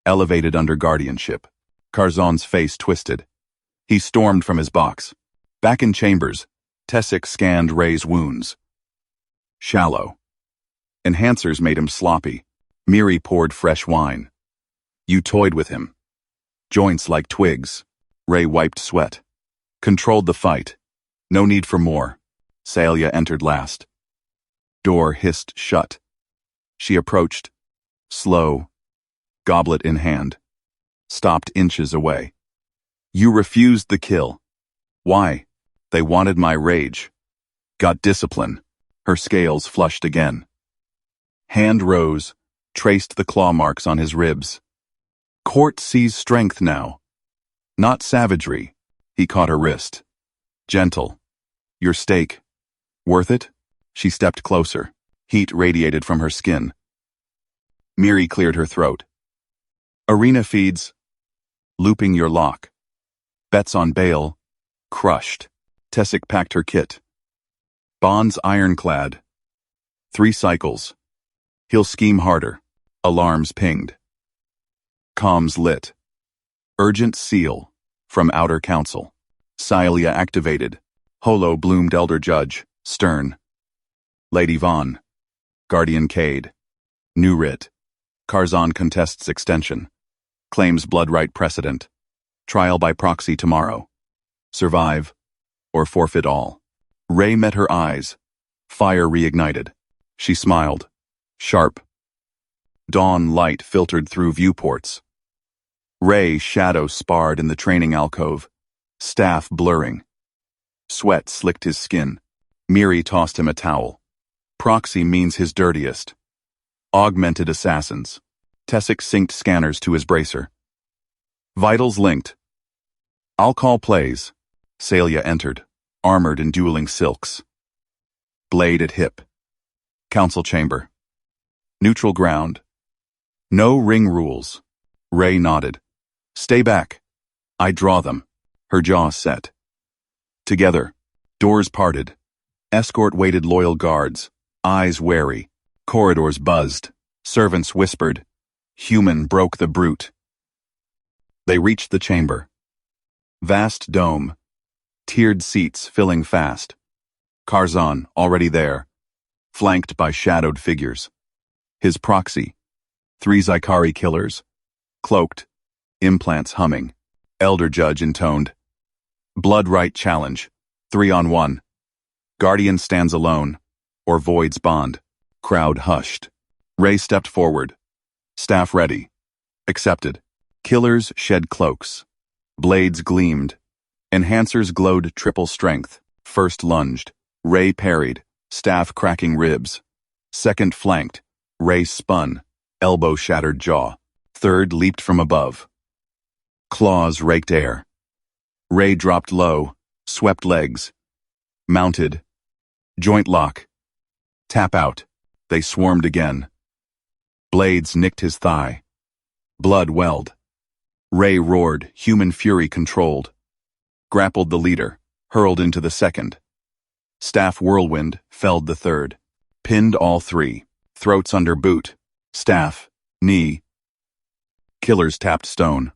Elevated under guardianship. Karzan's face twisted. He stormed from his box. Back in chambers, Tessic scanned Ray's wounds. Shallow. Enhancers made him sloppy. Miri poured fresh wine. You toyed with him. Joints like twigs. Ray wiped sweat. Controlled the fight. No need for more. Celia entered last. Door hissed shut. She approached. Slow. Goblet in hand. Stopped inches away. You refused the kill. Why? They wanted my rage. Got discipline. Her scales flushed again. Hand rose, traced the claw marks on his ribs. Court sees strength now. Not savagery. He caught her wrist. Gentle. Your stake. Worth it? She stepped closer. Heat radiated from her skin. Miri cleared her throat. Arena feeds. Looping your lock. Bets on Bale. Crushed. Tessic packed her kit. Bonds ironclad. 3 cycles. He'll scheme harder. Alarms pinged. Comms lit. Urgent seal. From outer council. Celia activated. Holo bloomed elder judge. Stern. Lady Vaughn. Guardian Cade. New writ. Karzan contests extension. Claims blood right precedent. Trial by proxy tomorrow. Survive. Or forfeit all. Ray met her eyes. Fire reignited. She smiled. Sharp. Dawn light filtered through viewports. Ray shadow sparred in the training alcove, staff blurring. Sweat slicked his skin. Miri tossed him a towel. Proxy means his dirtiest. Augmented assassins. Tessic synced scanners to his bracer. Vitals linked. I'll call plays. Celia entered, armored in dueling silks. Blade at hip. Council chamber. Neutral ground. No ring rules. Ray nodded. Stay back. I draw them. Her jaw set. Together. Doors parted. Escort waited loyal guards. Eyes wary. Corridors buzzed. Servants whispered. Human broke the brute. They reached the chamber. Vast dome. Tiered seats filling fast. Karzan, already there. Flanked by shadowed figures. His proxy. 3 Zykari killers. Cloaked. Implants humming. Elder judge intoned. Blood right challenge. 3-on-1. Guardian stands alone. Or voids bond. Crowd hushed. Ray stepped forward. Staff ready. Accepted. Killers shed cloaks. Blades gleamed. Enhancers glowed triple strength. First lunged. Ray parried. Staff cracking ribs. Second flanked. Ray spun. Elbow shattered jaw. Third leaped from above. Claws raked air. Ray dropped low. Swept legs. Mounted. Joint lock. Tap out. They swarmed again. Blades nicked his thigh. Blood welled. Ray roared, human fury controlled. Grappled the leader, hurled into the second. Staff whirlwind, felled the third. Pinned all 3. Throats under boot. Staff. Knee. Killers tapped stone.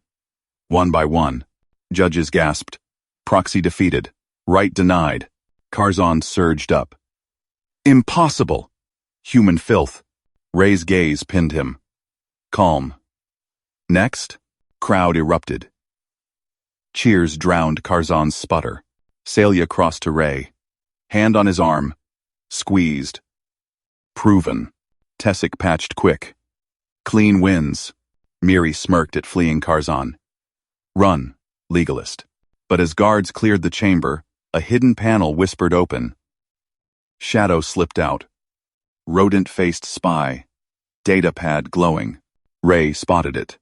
One by one. Judges gasped. Proxy defeated. Right denied. Karzan surged up. Impossible! Human filth. Ray's gaze pinned him. Calm. Next, crowd erupted. Cheers drowned Karzan's sputter. Celia crossed to Ray. Hand on his arm. Squeezed. Proven. Tessic patched quick. Clean wins. Miri smirked at fleeing Karzan. Run, legalist. But as guards cleared the chamber, a hidden panel whispered open. Shadow slipped out. Rodent-faced spy. Datapad glowing. Ray spotted it.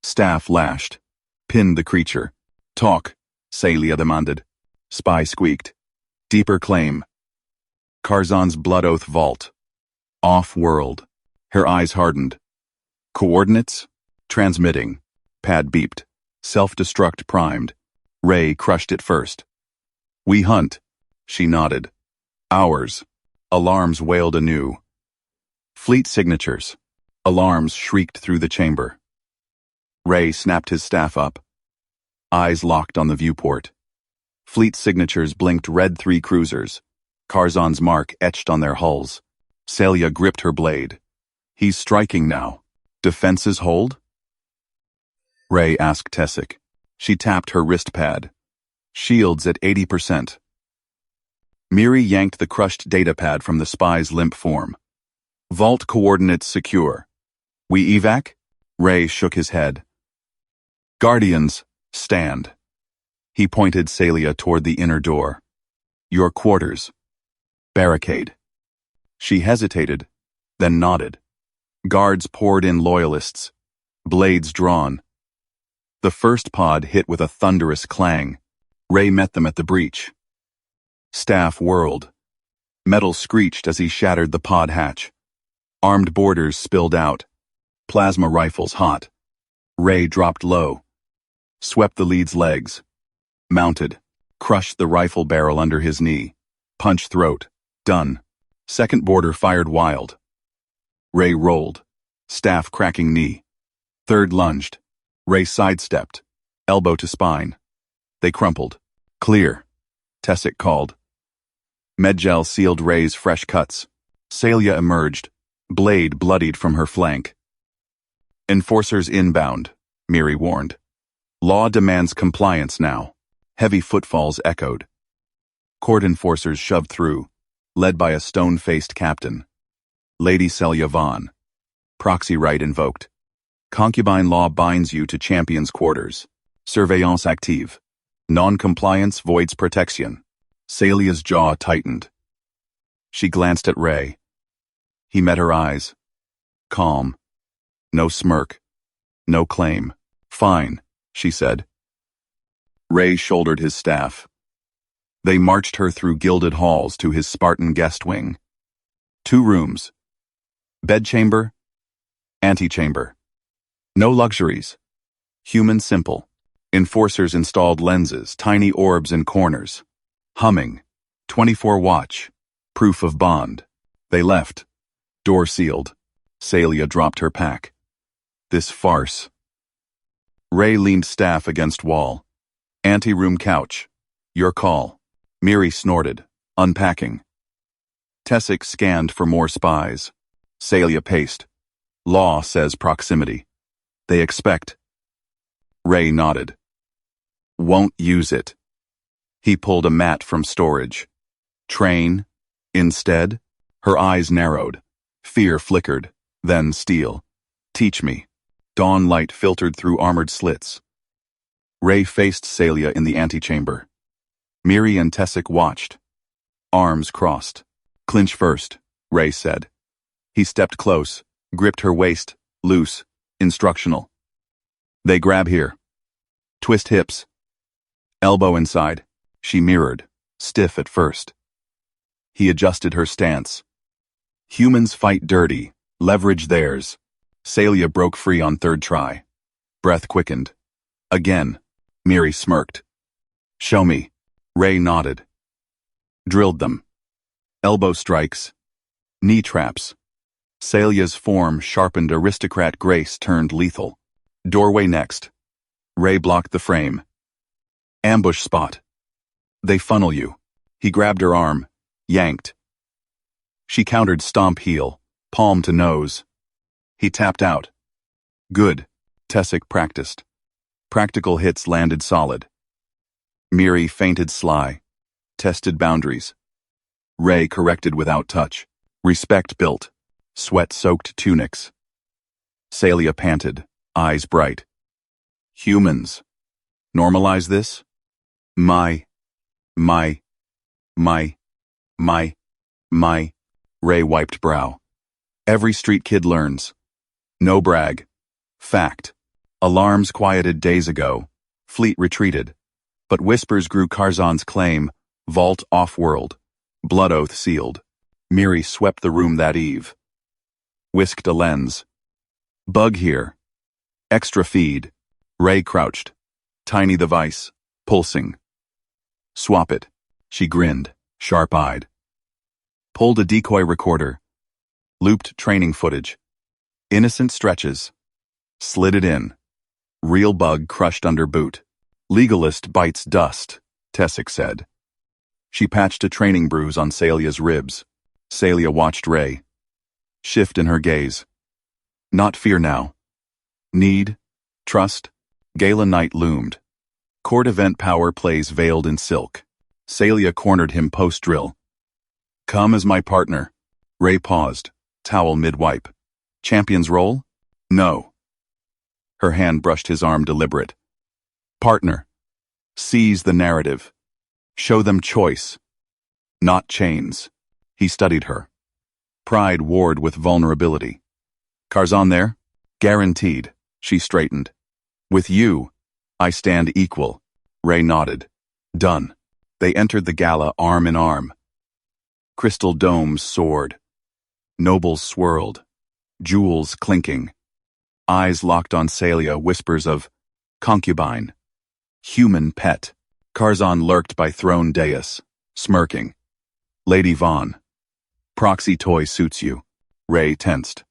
Staff lashed. Pinned the creature. Talk, Celia demanded. Spy squeaked. Deeper claim. Karzan's blood oath vault. Off-world. Her eyes hardened. Coordinates? Transmitting. Pad beeped. Self-destruct primed. Ray crushed it first. We hunt. She nodded. Ours. Alarms wailed anew. Fleet signatures. Alarms shrieked through the chamber. Ray snapped his staff up. Eyes locked on the viewport. Fleet signatures blinked red 3 cruisers. Karzan's mark etched on their hulls. Celia gripped her blade. He's striking now. Defenses hold? Ray asked Tessic. She tapped her wrist pad. Shields at 80%. Miri yanked the crushed datapad from the spy's limp form. Vault coordinates secure. We evac? Ray shook his head. Guardians, stand. He pointed Celia toward the inner door. Your quarters. Barricade. She hesitated, then nodded. Guards poured in loyalists. Blades drawn. The first pod hit with a thunderous clang. Ray met them at the breach. Staff whirled. Metal screeched as he shattered the pod hatch. Armed boarders spilled out. Plasma rifles hot. Ray dropped low. Swept the lead's legs. Mounted. Crushed the rifle barrel under his knee. Punch throat. Done. Second boarder fired wild. Ray rolled. Staff cracking knee. Third lunged. Ray sidestepped. Elbow to spine. They crumpled. Clear. Tessic called. Medgel sealed Ray's fresh cuts. Celia emerged. Blade bloodied from her flank. Enforcers inbound, Miri warned. Law demands compliance now. Heavy footfalls echoed. Court enforcers shoved through, led by a stone-faced captain. Lady Celia Vaughn. Proxy right invoked. Concubine law binds you to champion's quarters. Surveillance active. Non-compliance voids protection. Celia's jaw tightened. She glanced at Ray. He met her eyes. Calm. No smirk. No claim. Fine, she said. Ray shouldered his staff. They marched her through gilded halls to his Spartan guest wing. 2 rooms. Bedchamber. Antechamber. No luxuries. Human simple. Enforcers installed lenses, tiny orbs in corners. Humming. 24 watch. Proof of bond. They left. Door sealed. Celia dropped her pack. This farce. Ray leaned staff against wall. Anteroom couch. Your call. Miri snorted, unpacking. Tessic scanned for more spies. Celia paced. Law says proximity. They expect. Ray nodded. Won't use it. He pulled a mat from storage. Train. Instead. Her eyes narrowed. Fear flickered. Then steel. Teach me. Dawn light filtered through armored slits. Ray faced Celia in the antechamber. Miri and Tessic watched. Arms crossed. Clinch first, Ray said. He stepped close, gripped her waist, loose, instructional. They grab here. Twist hips. Elbow inside. She mirrored, stiff at first. He adjusted her stance. Humans fight dirty, leverage theirs. Celia broke free on 3rd try. Breath quickened. Again. Miri smirked. Show me. Ray nodded. Drilled them. Elbow strikes. Knee traps. Celia's form sharpened aristocrat grace turned lethal. Doorway next. Ray blocked the frame. Ambush spot. They funnel you. He grabbed her arm. Yanked. She countered stomp heel, palm to nose. He tapped out. Good. Tessic practiced. Practical hits landed solid. Miri feinted sly. Tested boundaries. Ray corrected without touch. Respect built. Sweat-soaked tunics. Celia panted, eyes bright. Humans. Normalize this? My. Ray wiped brow. Every street kid learns. No brag. Fact. Alarms quieted days ago. Fleet retreated. But whispers grew Karzan's claim. Vault off-world. Blood oath sealed. Miri swept the room that eve. Whisked a lens. Bug here. Extra feed. Ray crouched. Tiny the vice. Pulsing. Swap it. She grinned, sharp-eyed. Pulled a decoy recorder. Looped training footage. Innocent stretches. Slid it in. Real bug crushed under boot. Legalist bites dust, Tessic said. She patched a training bruise on Celia's ribs. Celia watched Ray. Shift in her gaze. Not fear now. Need. Trust. Gala night loomed. Court event power plays veiled in silk. Celia cornered him post-drill. Come as my partner. Ray paused, towel mid-wipe. Champion's role? No. Her hand brushed his arm deliberate. Partner. Seize the narrative. Show them choice. Not chains. He studied her. Pride warred with vulnerability. Karzan there? Guaranteed. She straightened. With you, I stand equal. Ray nodded. Done. They entered the gala arm in arm. Crystal domes soared. Nobles swirled. Jewels clinking. Eyes locked on Celia, whispers of concubine. Human pet. Karzan lurked by throne dais, smirking. Lady Vaughn. Proxy toy suits you. Ray tensed.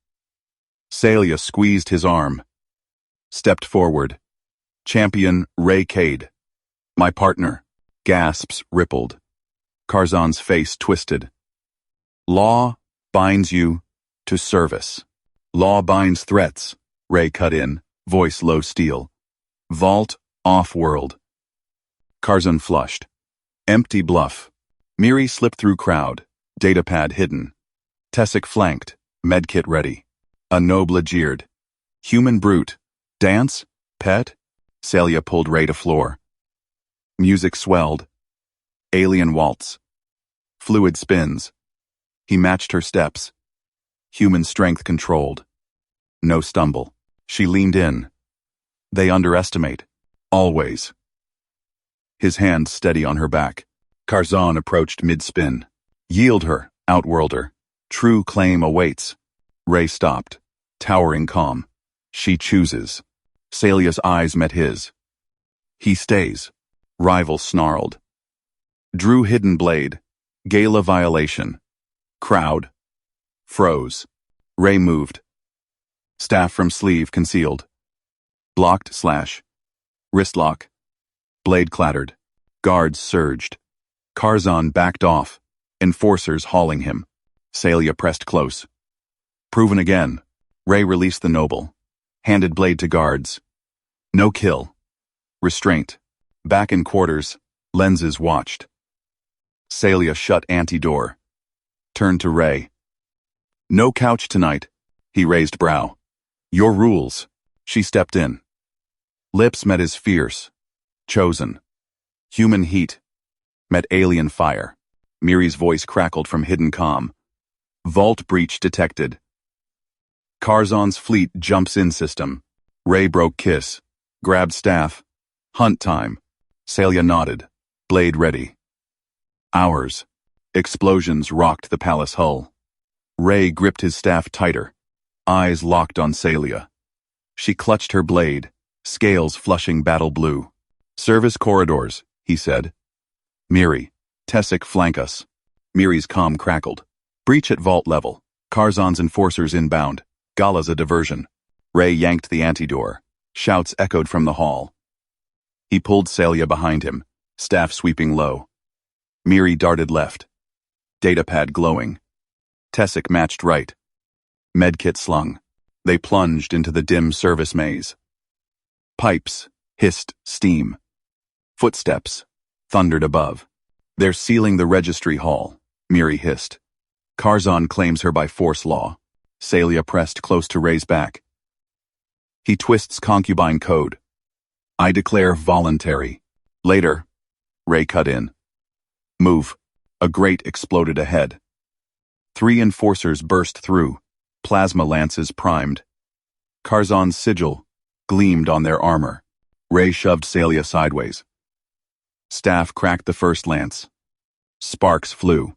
Celia squeezed his arm. Stepped forward. Champion Ray Cade. My partner. Gasps rippled. Karzan's face twisted. Law binds you to service. Law binds threats. Ray cut in, voice low steel. Vault off-world. Karzan flushed. Empty bluff. Miri slipped through crowd. Datapad hidden. Tessic flanked. Medkit ready. A Nobla jeered. Human brute. Dance? Pet? Celia pulled Ray to floor. Music swelled. Alien waltz. Fluid spins. He matched her steps. Human strength controlled. No stumble. She leaned in. They underestimate. Always. His hand steady on her back. Karzan approached mid-spin. Yield her, Outworlder. True claim awaits. Ray stopped. Towering calm. She chooses. Celia's eyes met his. He stays. Rival snarled. Drew hidden blade. Gala violation. Crowd. Froze. Ray moved. Staff from sleeve concealed. Blocked slash. Wrist lock. Blade clattered. Guards surged. Karzan backed off. Enforcers hauling him. Celia pressed close. Proven again. Ray released the noble. Handed blade to guards. No kill. Restraint. Back in quarters. Lenses watched. Celia shut anti-door. Turned to Ray. No couch tonight. He raised brow. Your rules. She stepped in. Lips met his fierce. Chosen. Human heat. Met alien fire. Miri's voice crackled from hidden calm. Vault breach detected. Karzan's fleet jumps in system. Ray broke kiss. Grabbed staff. Hunt time. Celia nodded. Blade ready. Hours. Explosions rocked the palace hull. Ray gripped his staff tighter. Eyes locked on Celia. She clutched her blade, scales flushing battle blue. Service corridors, he said. Miri, Tessic flank us. Miri's comm crackled. Breach at vault level. Karzan's enforcers inbound. Gala's a diversion. Ray yanked the anti-door. Shouts echoed from the hall. He pulled Celia behind him, staff sweeping low. Miri darted left. Datapad glowing. Tessic matched right. Medkit slung. They plunged into the dim service maze. Pipes hissed steam. Footsteps thundered above. They're sealing the registry hall, Miri hissed. Karzan claims her by force law. Celia pressed close to Ray's back. He twists concubine code. I declare voluntary. Later, Ray cut in. Move. A grate exploded ahead. 3 enforcers burst through, plasma lances primed. Karzan's sigil gleamed on their armor. Ray shoved Celia sideways. Staff cracked the first lance. Sparks flew.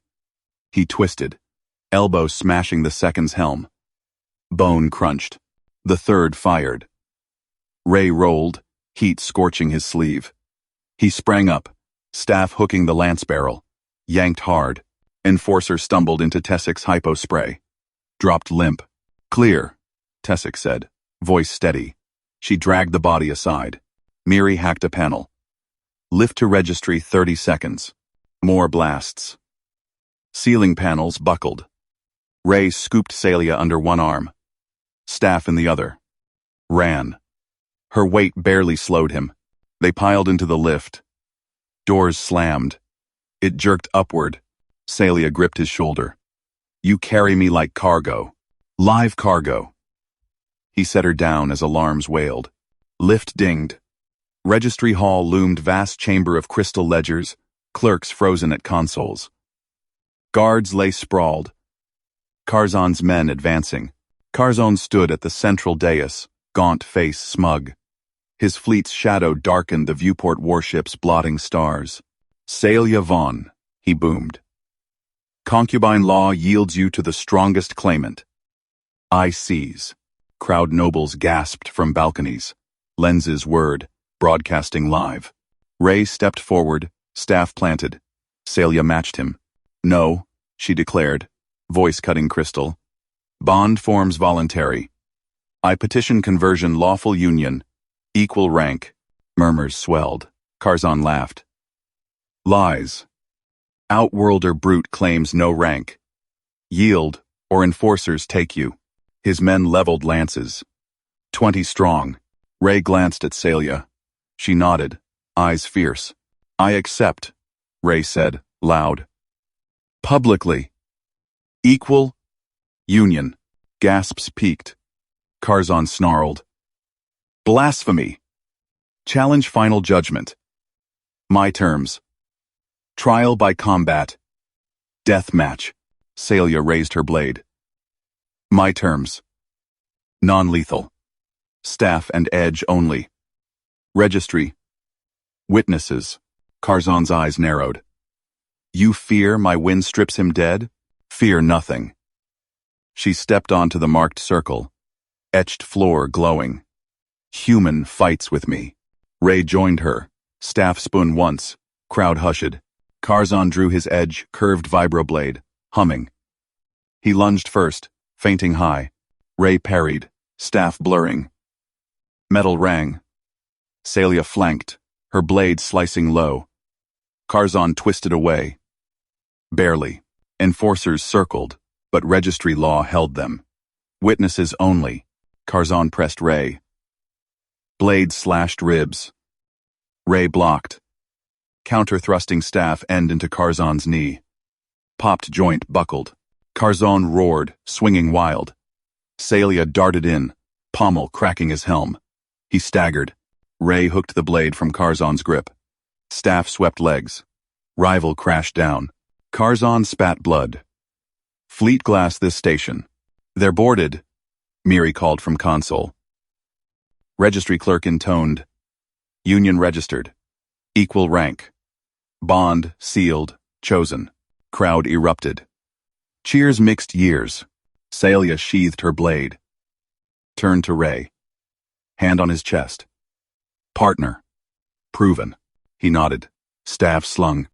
He twisted, elbow smashing the second's helm. Bone crunched. The third fired. Ray rolled, heat scorching his sleeve. He sprang up, staff hooking the lance barrel. Yanked hard. Enforcer stumbled into Tessic's hypo spray. Dropped limp. Clear, Tessic said, voice steady. She dragged the body aside. Miri hacked a panel. Lift to registry 30 seconds. More blasts. Ceiling panels buckled. Ray scooped Celia under one arm. Staff in the other. Ran. Her weight barely slowed him. They piled into the lift. Doors slammed. It jerked upward. Celia gripped his shoulder. You carry me like cargo. Live cargo. He set her down as alarms wailed. Lift dinged. Registry hall loomed vast chamber of crystal ledgers, clerks frozen at consoles. Guards lay sprawled. Karzan's men advancing. Karzan stood at the central dais, gaunt face smug. His fleet's shadow darkened the viewport warships blotting stars. Celia Vaughn, he boomed. Concubine law yields you to the strongest claimant. I seize. Crowd nobles gasped from balconies. Lenses whirred, broadcasting live. Ray stepped forward, staff planted. Celia matched him. No, she declared, voice cutting crystal. Bond forms voluntary. I petition conversion lawful union. Equal rank. Murmurs swelled. Karzan laughed. Lies. Outworlder brute claims no rank. Yield, or enforcers take you. His men leveled lances. 20 strong. Ray glanced at Celia. She nodded, eyes fierce. I accept, Ray said, loud. Publicly. Equal. Union. Gasps peaked. Curzon snarled. Blasphemy. Challenge final judgment. My terms. Trial by combat. Death match. Celia raised her blade. My terms. Non-lethal. Staff and edge only. Registry. Witnesses. Curzon's eyes narrowed. You fear my wind strips him dead? Fear nothing. She stepped onto the marked circle, etched floor glowing. Human fights with me. Ray joined her, staff spun once, crowd hushed. Curzon drew his edge, curved vibroblade, humming. He lunged first, feinting high. Ray parried, staff blurring. Metal rang. Celia flanked, her blade slicing low. Curzon twisted away. Barely. Enforcers circled, but registry law held them. Witnesses only. Curzon pressed Ray. Blade slashed ribs. Ray blocked. Counter-thrusting staff end into Curzon's knee. Popped joint buckled. Curzon roared, swinging wild. Celia darted in, pommel cracking his helm. He staggered. Ray hooked the blade from Curzon's grip. Staff swept legs. Rival crashed down. Curzon spat blood. Fleet glass this station. They're boarded, Miri called from console. Registry clerk intoned. Union registered. Equal rank. Bond, sealed, chosen. Crowd erupted. Cheers mixed years. Celia sheathed her blade. Turned to Ray. Hand on his chest. Partner. Proven. He nodded. Staff slung.